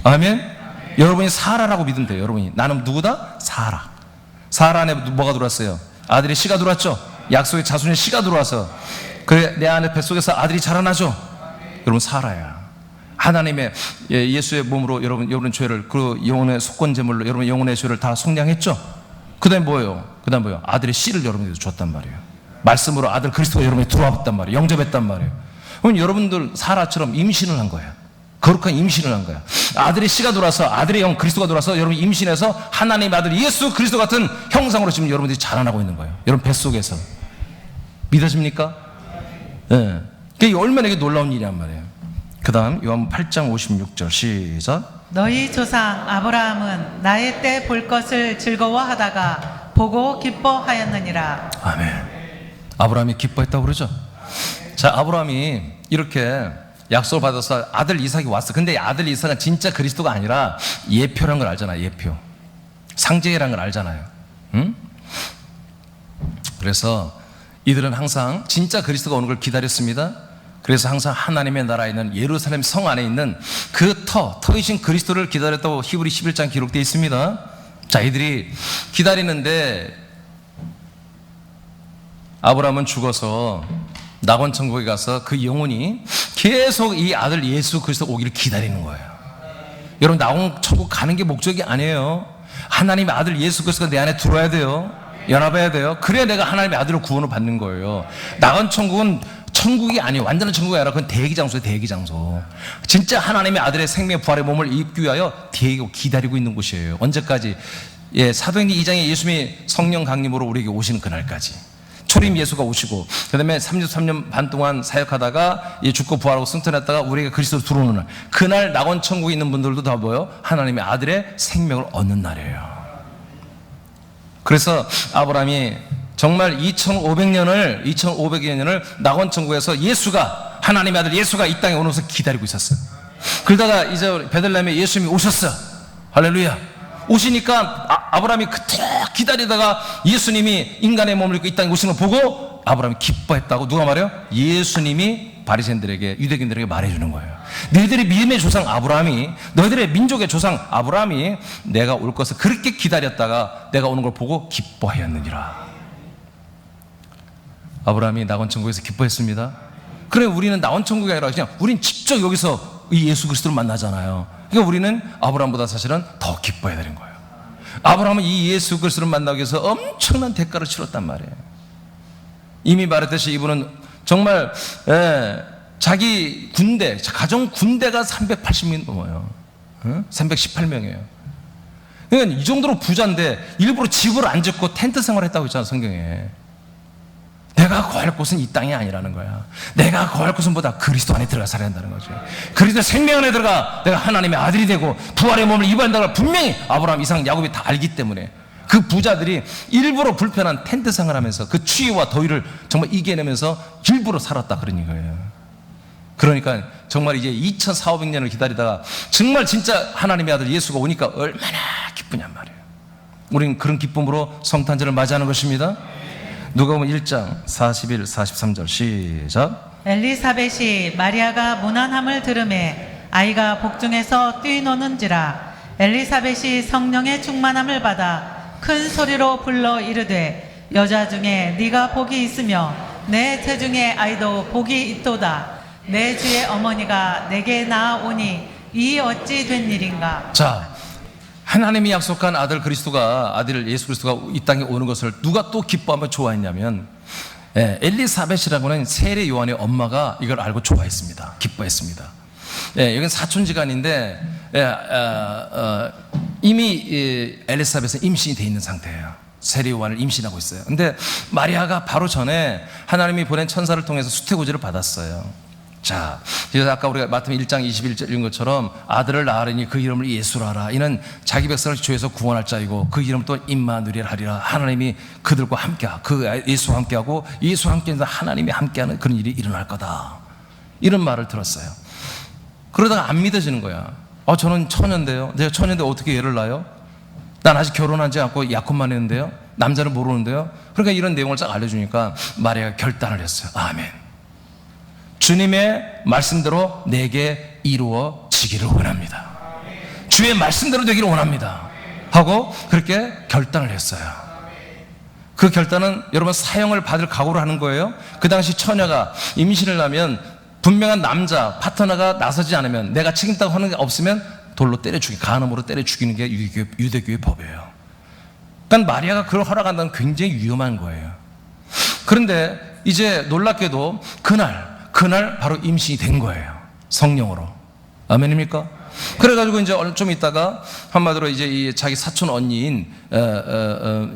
아멘. 여러분이 사라라고 믿으면 돼요. 여러분이 나는 누구다? 사라 안에 뭐가 들어왔어요? 아들의 씨가 들어왔죠. 약속의 자손의 씨가 들어와서 그래 내 안에 뱃속에서 아들이 자라나죠. 여러분 사라야. 하나님의 예수의 몸으로 여러분 죄를 그 영혼의 속건 제물로 여러분 영혼의 죄를 다 속량했죠. 그다음에 뭐예요? 아들의 씨를 여러분에게 줬단 말이에요. 말씀으로 아들 그리스도가 여러분에게 들어왔단 말이에요. 영접했단 말이에요. 그럼 여러분들 사라처럼 임신을 한 거예요. 거룩한 임신을 한 거야. 아들의 씨가 돌아서 아들의 영 그리스도가 돌아서 여러분 임신해서 하나님의 아들 예수 그리스도 같은 형상으로 지금 여러분들이 자라나고 있는 거예요. 여러분 뱃속에서. 믿어집니까? 네. 그게 얼마나 이게 놀라운 일이란 말이에요. 그 다음 요한 8장 56절 시작. 너희 조상 아브라함은 나의 때 볼 것을 즐거워하다가 보고 기뻐하였느니라. 아멘. 아브라함이 기뻐했다고 그러죠. 자, 아브라함이 이렇게 약속을 받아서 아들 이삭이 왔어. 근데 아들 이삭은 진짜 그리스도가 아니라 예표라는 걸 알잖아요. 예표. 상징이라는 걸 알잖아요. 응? 그래서 이들은 항상 진짜 그리스도가 오는 걸 기다렸습니다. 그래서 항상 하나님의 나라에 있는 예루살렘 성 안에 있는 그 터이신 그리스도를 기다렸다고 히브리 11장 기록되어 있습니다. 자, 이들이 기다리는데 아브라함은 죽어서 낙원 천국에 가서 그 영혼이 계속 이 아들 예수 그리스도 오기를 기다리는 거예요. 여러분 낙원 천국 가는 게 목적이 아니에요. 하나님의 아들 예수 그리스도가 내 안에 들어와야 돼요. 연합해야 돼요. 그래야 내가 하나님의 아들을 구원을 받는 거예요. 낙원 천국은 천국이 아니에요. 완전한 천국이 아니라 그건 대기장소예요. 대기장소. 진짜 하나님의 아들의 생명 부활의 몸을 입기 위하여 대기고 기다리고 있는 곳이에요. 언제까지? 사도행전 2장에 예수님이 성령 강림으로 우리에게 오시는 그날까지. 초림 예수가 오시고 그 다음에 33년 반 동안 사역하다가 죽고 부활하고 승천했다가 우리가 그리스도로 들어오는 날, 그날 낙원 천국에 있는 분들도 다 뭐예요? 하나님의 아들의 생명을 얻는 날이에요. 그래서 아브라함이 정말 2500년을 낙원 천국에서 예수가 하나님의 아들 예수가 이 땅에 오는 것을 기다리고 있었어요. 그러다가 이제 베들레헴에 예수님이 오셨어. 할렐루야. 오시니까 아브라함이 그토록 기다리다가 예수님이 인간의 몸을 입고 이 땅에 오시는 걸 보고 아브라함이 기뻐했다고 누가 말해요? 예수님이 바리새인들에게 유대인들에게 말해주는 거예요. 너희들의 믿음의 조상 아브라함이, 너희들의 민족의 조상 아브라함이 내가 올 것을 그렇게 기다렸다가 내가 오는 걸 보고 기뻐하였느니라. 아브라함이 낙원 천국에서 기뻐했습니다. 그래 우리는 낙원 천국이 아니라 그냥 우린 직접 여기서 이 예수 그리스도를 만나잖아요. 그러니까 우리는 아브라함보다 사실은 더 기뻐해야 되는 거예요. 아브라함은 이 예수 그리스도를 만나기 위해서 엄청난 대가를 치렀단 말이에요. 이미 말했듯이 이분은 정말 자기 군대, 가정 군대가 380명 넘어요. 318명이에요. 그러니까 이 정도로 부자인데 일부러 집을 안 짓고 텐트 생활했다고 했잖아 성경에. 내가 거할 곳은 이 땅이 아니라는 거야. 내가 거할 곳은 보다 그리스도 안에 들어가 살아야 한다는 거죠. 그리스도 생명 안에 들어가 내가 하나님의 아들이 되고 부활의 몸을 입어야 한다는 걸 분명히 아브라함, 이삭, 야곱이 다 알기 때문에 그 부자들이 일부러 불편한 텐트 생활하면서 그 추위와 더위를 정말 이겨내면서 일부러 살았다 그런 거예요. 그러니까 정말 이제 2400년을 기다리다가 정말 진짜 하나님의 아들 예수가 오니까 얼마나 기쁘냔 말이에요. 우리는 그런 기쁨으로 성탄절을 맞이하는 것입니다. 누가복음 1장 41, 43절 시작. 엘리사벳이 마리아가 무난함을 들음에 아이가 복중에서 뛰노는지라. 엘리사벳이 성령의 충만함을 받아 큰 소리로 불러 이르되 여자 중에 네가 복이 있으며 내 태중의 아이도 복이 있도다. 내 주의 어머니가 내게 나아오니 이 어찌 된 일인가. 자, 하나님이 약속한 아들 예수 그리스도가 이 땅에 오는 것을 누가 또 기뻐하며 좋아했냐면 엘리사벳이라고는 세례 요한의 엄마가 이걸 알고 좋아했습니다. 기뻐했습니다. 여기는 사촌지간인데 이미 엘리사벳은 임신이 돼 있는 상태예요. 세례 요한을 임신하고 있어요. 근데 마리아가 바로 전에 하나님이 보낸 천사를 통해서 수태고지를 받았어요. 자, 그래서 아까 우리가 마태복음 1장 21절인 것처럼 아들을 낳으리니 그 이름을 예수라 하라. 이는 자기 백성을 죄에서 구원할 자이고 그 이름 또 임마누엘 하리라. 하나님이 그들과 함께하고 그 예수와 함께하고 예수와 함께하는 하나님이 함께하는 그런 일이 일어날 거다. 이런 말을 들었어요. 그러다가 안 믿어지는 거야. 저는 처녀인데요. 내가 처녀인데 어떻게 애를 낳아요? 난 아직 결혼하지 않고 약혼만 했는데요. 남자를 모르는데요. 그러니까 이런 내용을 쫙 알려주니까 마리아가 결단을 했어요. 아멘. 주님의 말씀대로 내게 이루어지기를 원합니다. 주의 말씀대로 되기를 원합니다. 하고 그렇게 결단을 했어요. 그 결단은 여러분 사형을 받을 각오를 하는 거예요. 그 당시 처녀가 임신을 하면 분명한 남자 파트너가 나서지 않으면 내가 책임다고 하는 게 없으면 돌로 때려 죽이, 간음으로 때려 죽이는 게 유대교의 법이에요. 그러니까 마리아가 그걸 허락한다는 굉장히 위험한 거예요. 그런데 이제 놀랍게도 그날 바로 임신이 된 거예요. 성령으로. 아멘입니까? 그래가지고 이제 좀 있다가 한마디로 이제 이 자기 사촌 언니인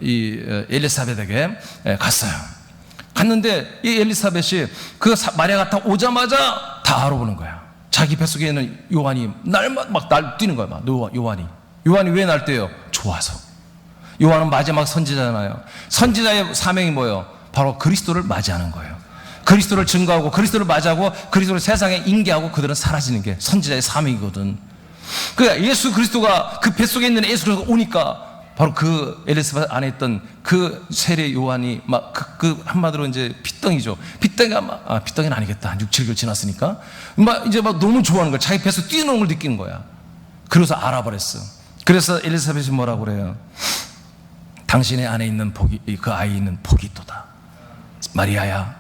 이 엘리사벳에게 갔어요. 갔는데 이 엘리사벳이 그 마리아가 딱 오자마자 다 알아보는 거야. 자기 뱃속에 있는 요한이 막 날뛰는 거야. 막 요한이 왜 날뛰어요? 좋아서. 요한은 마지막 선지자잖아요. 선지자의 사명이 뭐예요? 바로 그리스도를 맞이하는 거예요. 그리스도를 증거하고 그리스도를 맞이하고 그리스도를 세상에 인계하고 그들은 사라지는 게 선지자의 사명이거든. 그러니까 예수 그리스도가 그 뱃속에 있는 예수 그리스도가 오니까 바로 그 엘리사벳 안에 있던 그 세례 요한이 막 그 한마디로 이제 핏덩이죠. 핏덩이는 아니겠다. 6, 7개월 지났으니까 이제 막 너무 좋아하는 거야. 자기 뱃속 뛰어노는 걸 느끼는 거야. 그래서 알아버렸어. 그래서 엘리사벳이 뭐라고 그래요? 당신의 안에 있는 복이, 그 아이 있는 복이 있도다. 마리아야.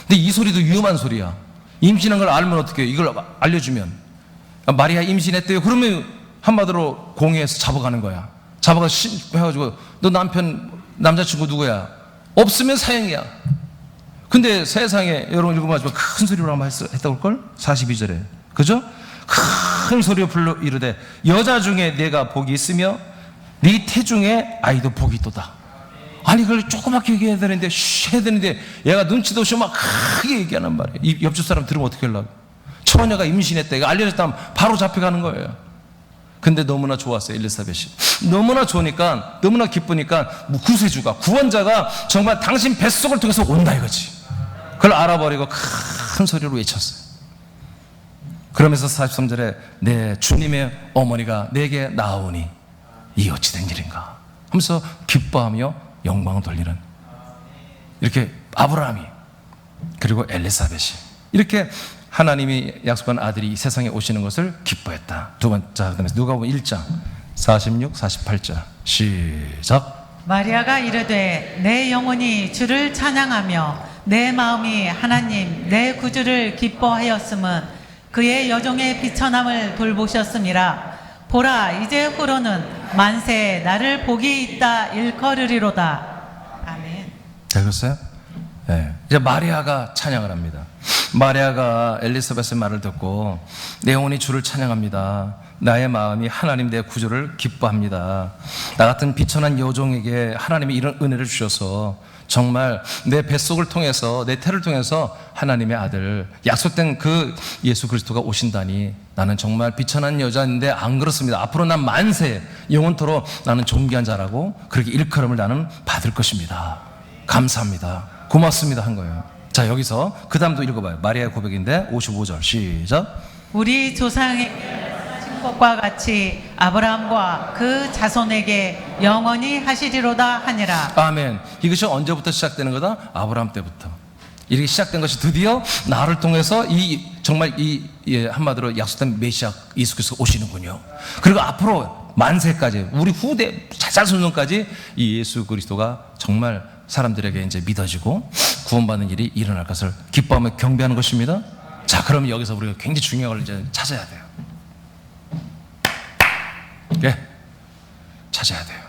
근데 이 소리도 위험한 소리야. 임신한 걸 알면 어떻게 해요? 이걸 알려주면 마리아 임신했대요. 그러면 한마디로 공회에서 잡아가는 거야. 잡아가서 해가지고 너 남자친구 누구야? 없으면 사형이야. 근데 세상에 여러분 읽어봐지만 큰 소리로 한번 했다고 할걸? 42절에 그죠? 큰 소리로 불러 이르되 여자 중에 내가 복이 있으며 네 태중에 아이도 복이 있도다. 아니 그걸 조그맣게 얘기해야 되는데 해야 되는데 얘가 눈치도 없이 막 크게 얘기하는 말이에요. 이 옆집 사람 들으면 어떻게 하려고? 처녀가 임신했다 이거 알려졌다면 바로 잡혀가는 거예요. 근데 너무나 좋았어요. 엘리사벳이 너무나 좋으니까 너무나 기쁘니까 구세주가 구원자가 정말 당신 뱃속을 통해서 온다 이거지. 그걸 알아버리고 큰 소리로 외쳤어요. 그러면서 43절에 내 주님의 어머니가 내게 나오니 이 어찌 된 일인가 하면서 기뻐하며 영광을 돌리는 이렇게 아브라함이 그리고 엘리사벳이 이렇게 하나님이 약속한 아들이 이 세상에 오시는 것을 기뻐했다. 두 번째, 그다음에 누가복음 1장 46, 48절 시작. 마리아가 이르되 내 영혼이 주를 찬양하며 내 마음이 하나님 내 구주를 기뻐하였음은 그의 여종의 비천함을 돌보셨음이라. 보라 이제 후로는 만세 나를 복이 있다 일컬으리로다. 아멘. 잘 읽었어요? 네. 이제 마리아가 찬양을 합니다. 마리아가 엘리사벳의 말을 듣고 내 영혼이 주를 찬양합니다. 나의 마음이 하나님 내 구주를 기뻐합니다. 나 같은 비천한 여종에게 하나님이 이런 은혜를 주셔서 정말 내 뱃속을 통해서 내 태를 통해서 하나님의 아들 약속된 그 예수 그리스도가 오신다니 나는 정말 비천한 여자인데 안 그렇습니다. 앞으로 난 만세 영원토록 나는 존귀한 자라고 그렇게 일컬음을 나는 받을 것입니다. 감사합니다. 고맙습니다 한 거예요. 자 여기서 그 다음도 읽어봐요. 마리아의 고백인데 55절 시작. 우리 조상의 것과 같이 아브라함과 그 자손에게 영원히 하시리로다 하니라. 아멘. 이것이 언제부터 시작되는 거다? 아브라함 때부터 이렇게 시작된 것이 드디어 나를 통해서 정말 한마디로 약속된 메시아 예수 그리스도가 오시는군요. 그리고 앞으로 만세까지 우리 후대 자손까지 이 예수 그리스도가 정말 사람들에게 이제 믿어지고 구원받는 일이 일어날 것을 기뻐하며 경배하는 것입니다. 자, 그러면 여기서 우리가 굉장히 중요한 걸 이제 찾아야 돼요. 예, 찾아야 돼요.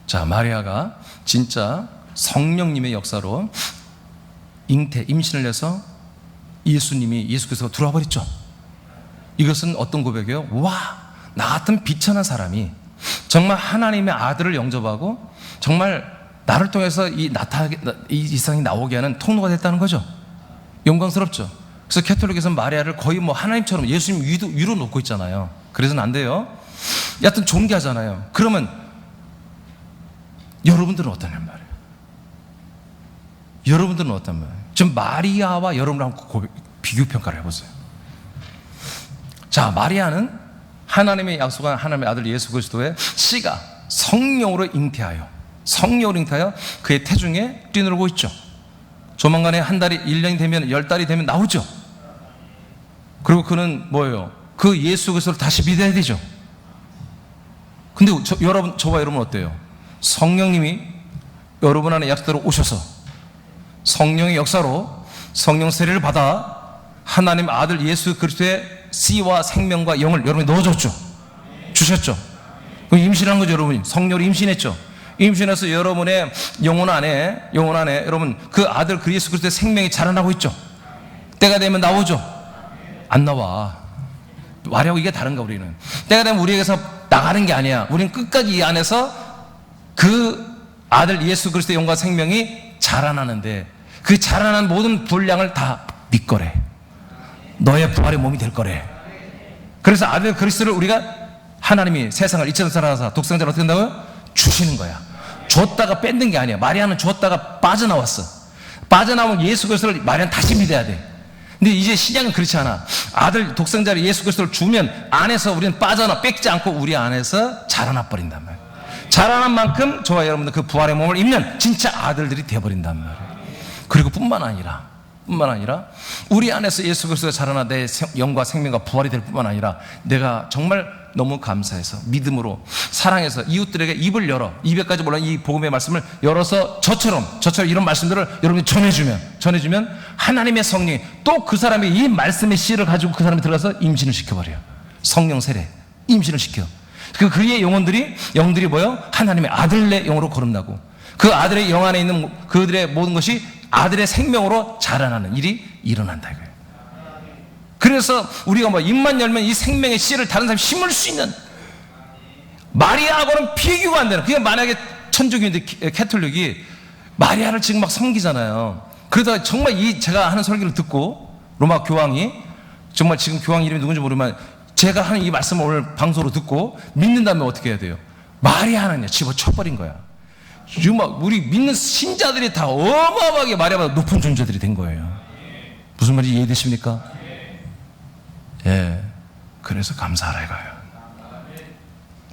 자, 마리아가 진짜 성령님의 역사로 임신을 해서 예수 그리스도가 들어와 버렸죠. 이것은 어떤 고백이에요? 와, 나 같은 비천한 사람이 정말 하나님의 아들을 영접하고 정말 나를 통해서 이 세상이 나오게 하는 통로가 됐다는 거죠. 영광스럽죠. 그래서 캐톨릭에서는 마리아를 거의 뭐 하나님처럼 예수님 위로 놓고 있잖아요. 그래서는 안 돼요. 여하튼 존귀하잖아요. 그러면 여러분들은 어떠냔 말이에요. 여러분들은 어떤 말이에요. 지금 마리아와 여러분을 한번 비교 평가를 해보세요. 자, 마리아는 하나님의 약속한 하나님의 아들 예수 그리스도의 씨가 성령으로 잉태하여 그의 태중에 뛰놀고 있죠. 조만간에 한 달이 1년이 되면 10달이 되면 나오죠. 그리고 그는 뭐예요? 그 예수 그리스도를 다시 믿어야 되죠. 근데 저와 여러분 어때요? 성령님이 여러분 안에 약속대로 오셔서 성령의 역사로 성령 세례를 받아 하나님 아들 예수 그리스도의 씨와 생명과 영을 여러분이 넣어줬죠. 주셨죠. 임신한 거죠. 여러분이 성령으로 임신했죠. 임신해서 여러분의 영혼 안에 여러분 그 아들 그 예수 그리스도의 생명이 자라나고 있죠. 때가 되면 나오죠. 안 나와. 말하고 이게 다른가. 우리는 때가 되면 우리에게서 나가는 게 아니야. 우리는 끝까지 이 안에서 그 아들 예수 그리스도의 영과 생명이 자라나는데 그 자라난 모든 분량을 다 네 거래. 너의 부활의 몸이 될 거래. 그래서 아들 그리스도를 우리가 하나님이 세상을 이처럼 사랑하사 독생자를 어떻게 한다고요? 주시는 거야. 줬다가 뺏는 게 아니야. 마리아는 줬다가 빠져나왔어. 빠져나온 예수 그리스도를 마리아는 다시 믿어야 돼. 근데 이제 신약은 그렇지 않아. 아들 독생자를 예수 그리스도를 주면 안에서 우리는 뺏지 않고 우리 안에서 자라나 버린단 말이야. 자라난 만큼 저와 여러분들 그 부활의 몸을 입는 진짜 아들들이 되어버린단 말이야. 그리고 뿐만 아니라 우리 안에서 예수 그리스도가 자라나 내 영과 생명과 부활이 될 뿐만 아니라 내가 정말 너무 감사해서 믿음으로 사랑해서 이웃들에게 입을 열어 200가지 몰라 이 복음의 말씀을 열어서 저처럼 이런 말씀들을 여러분이 전해주면 하나님의 성령이 또 그 사람이 이 말씀의 씨를 가지고 그 사람이 들어가서 임신을 시켜버려요. 성령 세례 임신을 시켜. 그의 영들이 뭐요? 하나님의 아들의 영으로 거듭나고 그 아들의 영 안에 있는 그들의 모든 것이 아들의 생명으로 자라나는 일이 일어난다 이거예요. 그래서 우리가 뭐 입만 열면 이 생명의 씨를 다른 사람이 심을 수 있는 마리아하고는 비교가 안 되는. 그게 만약에 천주교인데 캐톨릭이 마리아를 지금 막 섬기잖아요. 그러다가 정말 제가 하는 설교를 듣고 로마 교황이 정말 지금 교황 이름이 누군지 모르지만 제가 하는 이 말씀을 오늘 방송으로 듣고 믿는다면 어떻게 해야 돼요? 마리아는 집어쳐버린 거야. 우리 믿는 신자들이 다 어마어마하게 마리아보다 높은 존재들이 된 거예요. 무슨 말인지 이해되십니까? 예. 그래서 감사하라 이거예요.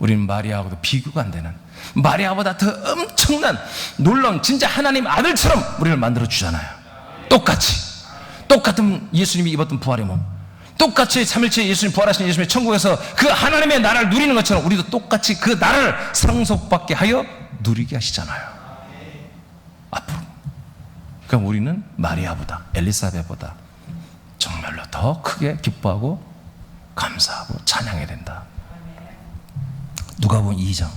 우리는 마리아하고도 비교가 안 되는, 마리아보다 더 엄청난 놀라운 진짜 하나님 아들처럼 우리를 만들어 주잖아요. 똑같은 예수님이 입었던 부활의 몸, 똑같이 3일째 예수님 부활하신 예수님이 천국에서 그 하나님의 나라를 누리는 것처럼 우리도 똑같이 그 나라를 상속받게 하여 누리게 하시잖아요. 앞으로. 그러니까 우리는 마리아보다 엘리사벳보다 정말로 더 크게 기뻐하고 감사하고 찬양해야 된다. 누가복음 2장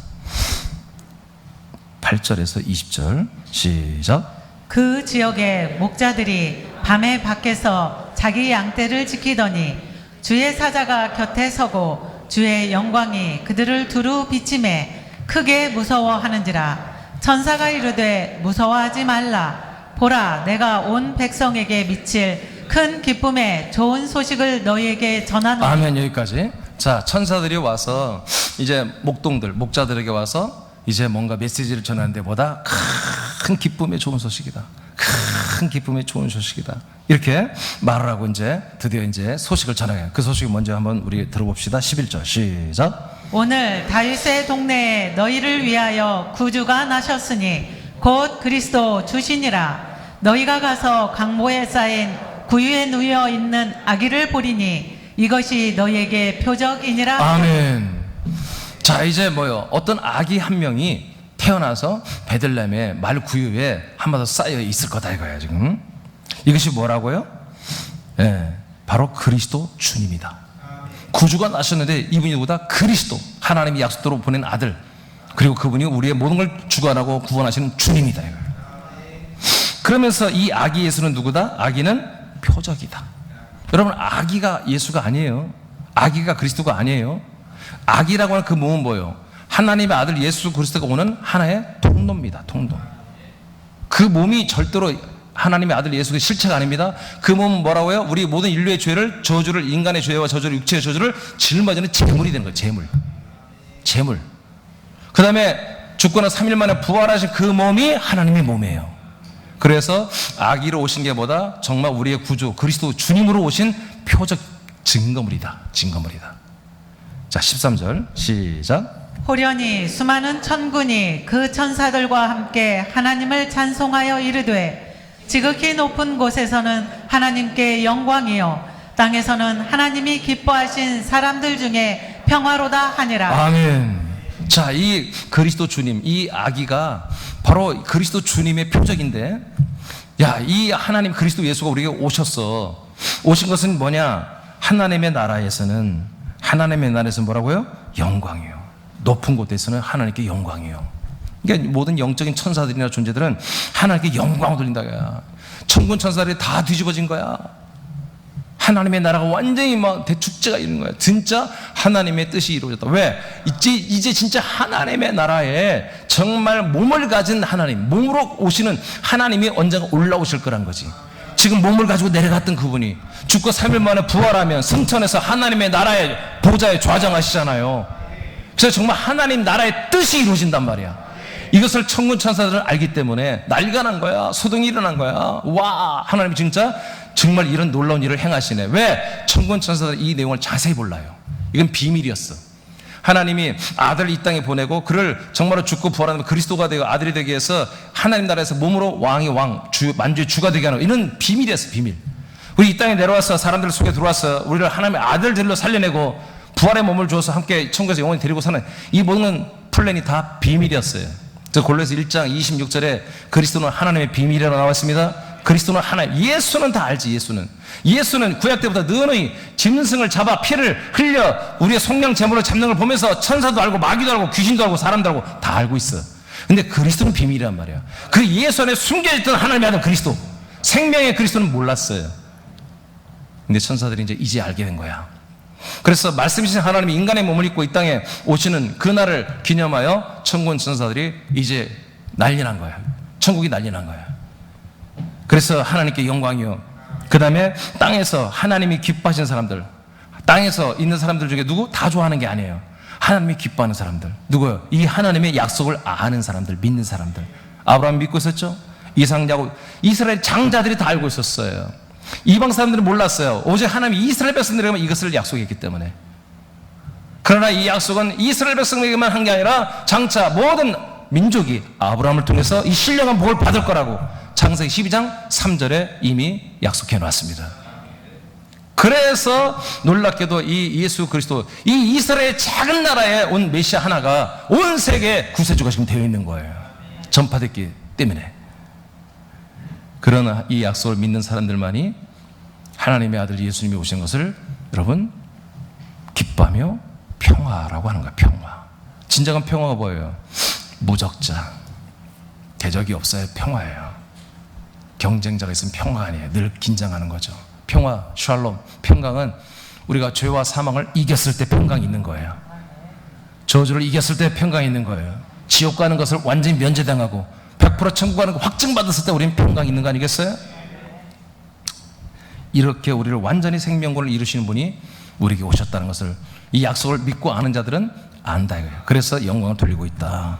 8절에서 20절 시작. 그 지역의 목자들이 밤에 밖에서 자기 양떼를 지키더니 주의 사자가 곁에 서고 주의 영광이 그들을 두루 비침해 크게 무서워하는지라. 천사가 이르되 무서워하지 말라. 보라, 내가 온 백성에게 미칠 큰 기쁨의 좋은 소식을 너희에게 전하노니. 아멘. 여기까지. 자, 천사들이 와서 이제 목자들에게 와서 이제 뭔가 메시지를 전하는데 보다 큰 기쁨의 좋은 소식이다. 큰 기쁨의 좋은 소식이다. 이렇게 말을 하고 이제 드디어 이제 소식을 전해요. 그 소식을 먼저 한번 우리 들어봅시다. 11절 시작. 오늘 다윗의 동네에 너희를 위하여 구주가 나셨으니 곧 그리스도 주시니라. 너희가 가서 강모에 쌓인 구유에 누워 있는 아기를 보리니 이것이 너희에게 표적이니라. 아멘. 자, 이제 뭐요? 어떤 아기 한 명이 태어나서 베들레헴의 말 구유에 한마디 쌓여 있을 거다 이거야 지금. 이것이 뭐라고요? 예, 바로 그리스도 주님이다. 구주가 나셨는데 이분이 누구다? 그리스도, 하나님이 약속대로 보낸 아들, 그리고 그분이 우리의 모든 걸 주관하고 구원하시는 주님이다 이거예요. 그러면서 이 아기 예수는 누구다? 아기는 표적이다. 여러분, 아기가 예수가 아니에요. 아기가 그리스도가 아니에요. 아기라고 하는 그 몸은 뭐예요? 하나님의 아들 예수 그리스도가 오는 하나의 통로입니다. 통로. 그 몸이 절대로 하나님의 아들 예수의 실체가 아닙니다. 그 몸은 뭐라고요? 우리 모든 인류의 죄를, 저주를, 인간의 죄와 저주를, 육체의 저주를 짊어지는 제물이 되는 거예요. 제물. 그 다음에 죽고 나 3일 만에 부활하신 그 몸이 하나님의 몸이에요. 그래서 아기로 오신 게 뭐다? 정말 우리의 구주 그리스도 주님으로 오신 표적 증거물이다. 자, 13절 시작. 호련히 수많은 천군이 그 천사들과 함께 하나님을 찬송하여 이르되 지극히 높은 곳에서는 하나님께 영광이요 땅에서는 하나님이 기뻐하신 사람들 중에 평화로다 하니라. 아멘. 자, 이 그리스도 주님, 이 아기가 바로 그리스도 주님의 표적인데, 야, 이 하나님 그리스도 예수가 우리에게 오셨어. 오신 것은 뭐냐? 하나님의 나라에서는 뭐라고요? 영광이요. 높은 곳에서는 하나님께 영광이요. 그러니까 모든 영적인 천사들이나 존재들은 하나님께 영광을 돌린다. 천군 천사들이 다 뒤집어진 거야. 하나님의 나라가 완전히 막 대축제가 있는 거야. 진짜 하나님의 뜻이 이루어졌다. 왜? 이제 진짜 하나님의 나라에 정말 몸을 가진 하나님, 몸으로 오시는 하나님이 언젠가 올라오실 거란 거지. 지금 몸을 가지고 내려갔던 그분이 죽고 3일 만에 부활하면 승천해서 하나님의 나라의 보좌에 좌정하시잖아요. 그래서 정말 하나님 나라의 뜻이 이루어진단 말이야. 이것을 천군 천사들은 알기 때문에 난리가 난 거야. 소동이 일어난 거야. 와, 하나님 진짜 정말 이런 놀라운 일을 행하시네. 왜? 천군 천사들은 이 내용을 자세히 몰라요. 이건 비밀이었어. 하나님이 아들을 이 땅에 보내고 그를 정말로 죽고 부활하는 그리스도가 되고 아들이 되기 위해서 하나님 나라에서 몸으로 왕의 왕, 만주의 주가 되게 하는 이런 비밀이었어. 비밀. 우리 이 땅에 내려와서 사람들 속에 들어와서 우리를 하나님의 아들들로 살려내고 부활의 몸을 주어서 함께 천국에서 영원히 데리고 사는 이 모든 플랜이 다 비밀이었어요. 저 골로새 1장 26절에 그리스도는 하나님의 비밀이라고 나왔습니다. 그리스도는 하나님, 예수는 다 알지. 예수는 구약 때부터 능히 짐승을 잡아 피를 흘려 우리의 속량 제물을 잡는 걸 보면서 천사도 알고 마귀도 알고 귀신도 알고 사람도 알고 다 알고 있어. 근데 그리스도는 비밀이란 말이야. 그 예수 안에 숨겨있던 하나님의 아들 그리스도, 생명의 그리스도는 몰랐어요. 근데 천사들이 이제 알게 된 거야. 그래서 말씀이신 하나님이 인간의 몸을 입고 이 땅에 오시는 그날을 기념하여 천군 천사들이 이제 난리 난 거야. 천국이 난리 난 거야. 그래서 하나님께 영광이요. 그 다음에 땅에서 하나님이 기뻐하시는 사람들, 땅에서 있는 사람들 중에 누구? 다 좋아하는 게 아니에요. 하나님이 기뻐하는 사람들. 누구요? 이 하나님의 약속을 아는 사람들, 믿는 사람들. 아브라함 믿고 있었죠? 이삭, 야곱, 이스라엘 장자들이 다 알고 있었어요. 이방 사람들은 몰랐어요. 오직 하나님이 이스라엘 백성들에게만 이것을 약속했기 때문에. 그러나 이 약속은 이스라엘 백성에게만 한 게 아니라 장차 모든 민족이 아브라함을 통해서 이 신령한 복을 받을 거라고 창세기 12장 3절에 이미 약속해 놨습니다. 그래서 놀랍게도 이 예수 그리스도, 이 이스라엘 작은 나라에 온 메시아 하나가 온 세계에 구세주가 지금 되어 있는 거예요. 전파됐기 때문에. 그러나 이 약속을 믿는 사람들만이 하나님의 아들 예수님이 오신 것을 여러분 기뻐하며 평화라고 하는 거야. 평화. 진정한 평화가 뭐예요? 무적자, 대적이 없어야 평화예요. 경쟁자가 있으면 평화가 아니에요. 늘 긴장하는 거죠. 평화, 샬롬, 평강은 우리가 죄와 사망을 이겼을 때 평강이 있는 거예요. 저주를 이겼을 때 평강이 있는 거예요. 지옥 가는 것을 완전히 면제당하고 100% 천국 가는 거 확증받았을 때 우리는 평강이 있는 거 아니겠어요? 이렇게 우리를 완전히 생명권을 이루시는 분이 우리에게 오셨다는 것을, 이 약속을 믿고 아는 자들은 안다 이거예요. 그래서 영광을 돌리고 있다.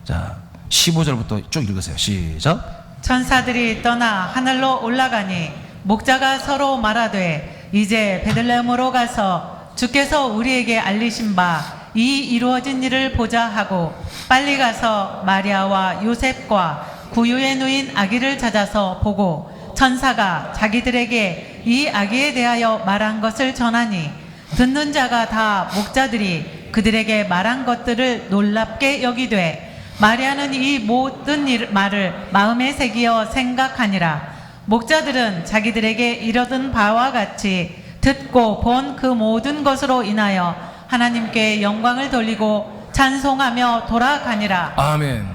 자, 15절부터 쭉 읽으세요. 시작. 천사들이 떠나 하늘로 올라가니 목자가 서로 말하되 이제 베들레헴으로 가서 주께서 우리에게 알리신 바 이 이루어진 일을 보자 하고 빨리 가서 마리아와 요셉과 구유에 누인 아기를 찾아서 보고 천사가 자기들에게 이 아기에 대하여 말한 것을 전하니 듣는 자가 다 목자들이 그들에게 말한 것들을 놀랍게 여기되 마리아는 이 모든 말을 마음에 새기어 생각하니라. 목자들은 자기들에게 이르던 바와 같이 듣고 본 그 모든 것으로 인하여 하나님께 영광을 돌리고 찬송하며 돌아가니라. 아멘.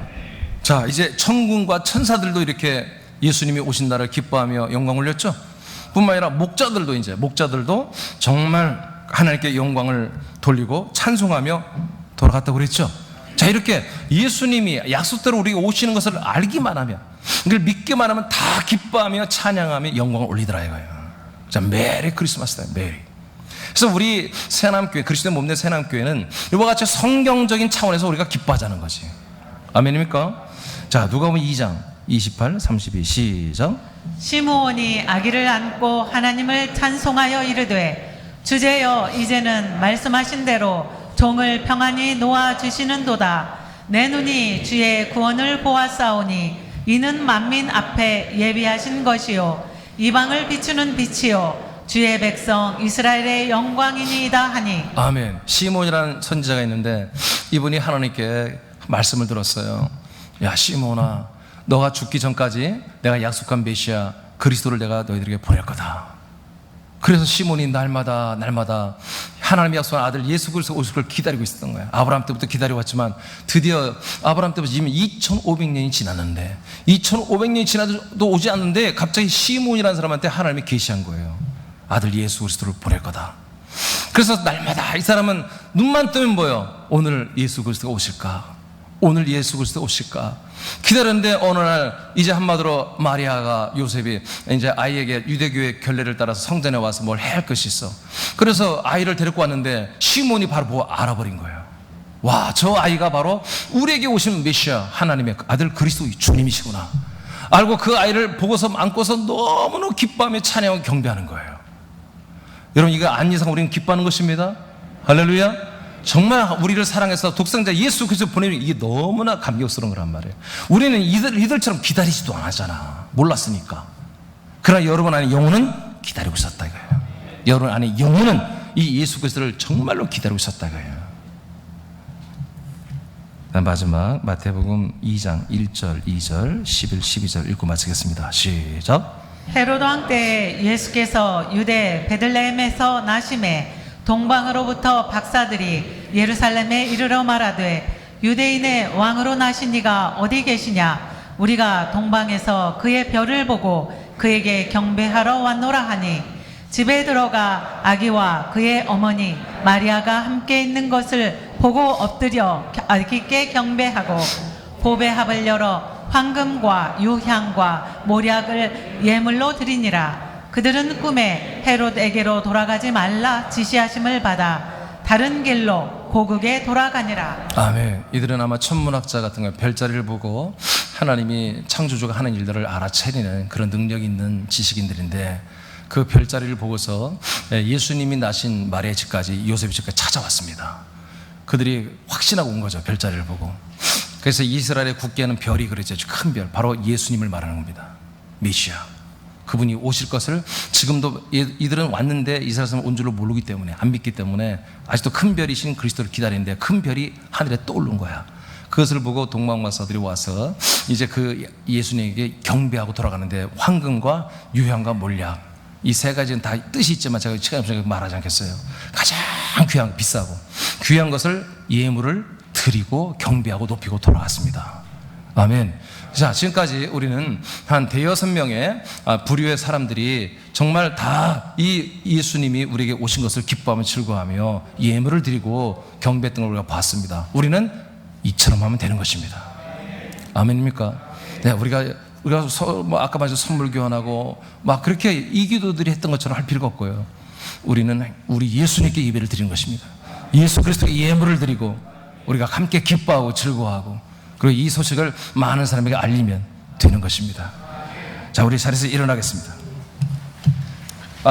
자, 이제 천군과 천사들도 이렇게 예수님이 오신 날을 기뻐하며 영광 올렸죠. 뿐만 아니라 목자들도 정말 하나님께 영광을 돌리고 찬송하며 돌아갔다고 그랬죠. 자, 이렇게 예수님이 약속대로 우리가 오시는 것을 알기만 하면, 이걸 믿기만 하면 다 기뻐하며 찬양하며 영광을 올리더라 이거예요. 자, 메리 크리스마스다, 메리. 그래서 우리 새남교회, 그리스도의 몸된 새남교회는 이와 같이 성경적인 차원에서 우리가 기뻐하자는 거지. 아멘입니까? 자, 누가복음 2장 28, 32 시작. 시므온이 아기를 안고 하나님을 찬송하여 이르되 주제여 이제는 말씀하신 대로 종을 평안히 놓아 주시는도다. 내 눈이 주의 구원을 보았사오니 이는 만민 앞에 예비하신 것이요 이방을 비추는 빛이요 주의 백성 이스라엘의 영광이니이다 하니. 아멘. 시몬이라는 선지자가 있는데 이분이 하나님께 말씀을 들었어요. 야, 시몬아, 너가 죽기 전까지 내가 약속한 메시아 그리스도를 내가 너희들에게 보낼 거다. 그래서 시몬이 날마다 하나님이 약속한 아들 예수 그리스도 오실 걸 기다리고 있었던 거야. 아브라함 때부터 기다려왔지만 드디어 아브라함 때부터 지금 2500년이 지났는데 2500년이 지나도 오지 않는데 갑자기 시몬이라는 사람한테 하나님이 계시한 거예요. 아들 예수 그리스도를 보낼 거다. 그래서 날마다 이 사람은 눈만 뜨면 뭐예요? 오늘 예수 그리스도가 오실까? 오늘 예수 그리스도 오실까? 기다렸는데 어느 날 이제 한마디로 마리아가 요셉이 이제 아이에게 유대교의 결례를 따라서 성전에 와서 뭘 해야 할 것이 있어. 그래서 아이를 데리고 왔는데 시몬이 바로 보고 알아버린 거예요. 와, 저 아이가 바로 우리에게 오신 메시아 하나님의 아들 그리스도 주님이시구나. 알고 그 아이를 보고서 안고서 너무너무 기뻐하며 찬양하고 경배하는 거예요. 여러분, 이거 안 이상 우리는 기뻐하는 것입니다. 할렐루야. 정말 우리를 사랑해서 독생자 예수 그리스도 보내면 이게 너무나 감격스러운 거란 말이에요. 우리는 이들처럼 기다리지도 않았잖아. 몰랐으니까. 그러나 여러분 안에 영혼은 기다리고 있었다 이거예요. 여러분 안에 영혼은 이 예수 그리스도를 정말로 기다리고 있었다 이거예요. 마지막 마태복음 2장 1절 2절 11, 12절 읽고 마치겠습니다. 시작. 헤로드 왕 때 예수께서 유대 베들레헴에서 나심에 동방으로부터 박사들이 예루살렘에 이르러 말하되 유대인의 왕으로 나신 이가 어디 계시냐? 우리가 동방에서 그의 별을 보고 그에게 경배하러 왔노라 하니 집에 들어가 아기와 그의 어머니 마리아가 함께 있는 것을 보고 엎드려 아기께 경배하고 보배 합을 열어 황금과 유향과 모략을 예물로 드리니라. 그들은 꿈에 헤롯에게로 돌아가지 말라 지시하심을 받아 다른 길로 고국에 돌아가니라. 아멘. 이들은 아마 천문학자 같은 거 별자리를 보고 하나님이 창조주가 하는 일들을 알아차리는 그런 능력 있는 지식인들인데 그 별자리를 보고서 예수님이 나신 마리아의 집까지 요셉의 집까지 찾아왔습니다. 그들이 확신하고 온 거죠. 별자리를 보고. 그래서 이스라엘의 국기에는 별이 그려져 있죠. 큰 별. 바로 예수님을 말하는 겁니다. 메시아. 그분이 오실 것을 지금도 이들은 왔는데 이스라엘 사람은 온 줄로 모르기 때문에 안 믿기 때문에 아직도 큰 별이신 그리스도를 기다리는데 큰 별이 하늘에 떠오른 거야. 그것을 보고 동방박사들이 와서 이제 그 예수님에게 경배하고 돌아가는데 황금과 유향과 몰약 이 세 가지는 다 뜻이 있지만 제가 시간이 없으니까 말하지 않겠어요. 가장 귀한 비싸고 귀한 것을 예물을 드리고 경배하고 높이고 돌아갔습니다. 아멘. 자, 지금까지 우리는 한 대여섯 명의 부류의 사람들이 정말 다 이 예수님이 우리에게 오신 것을 기뻐하며 즐거워하며 예물을 드리고 경배했던 걸 우리가 봤습니다. 우리는 이처럼 하면 되는 것입니다. 아멘입니까? 네, 우리가 아까 말씀 선물 교환하고 막 그렇게 이 기도들이 했던 것처럼 할 필요가 없고요. 우리는 우리 예수님께 예배를 드리는 것입니다. 예수 그리스도께 예물을 드리고 우리가 함께 기뻐하고 즐거워하고 그리고 이 소식을 많은 사람에게 알리면 되는 것입니다. 자, 우리 자리에서 일어나겠습니다.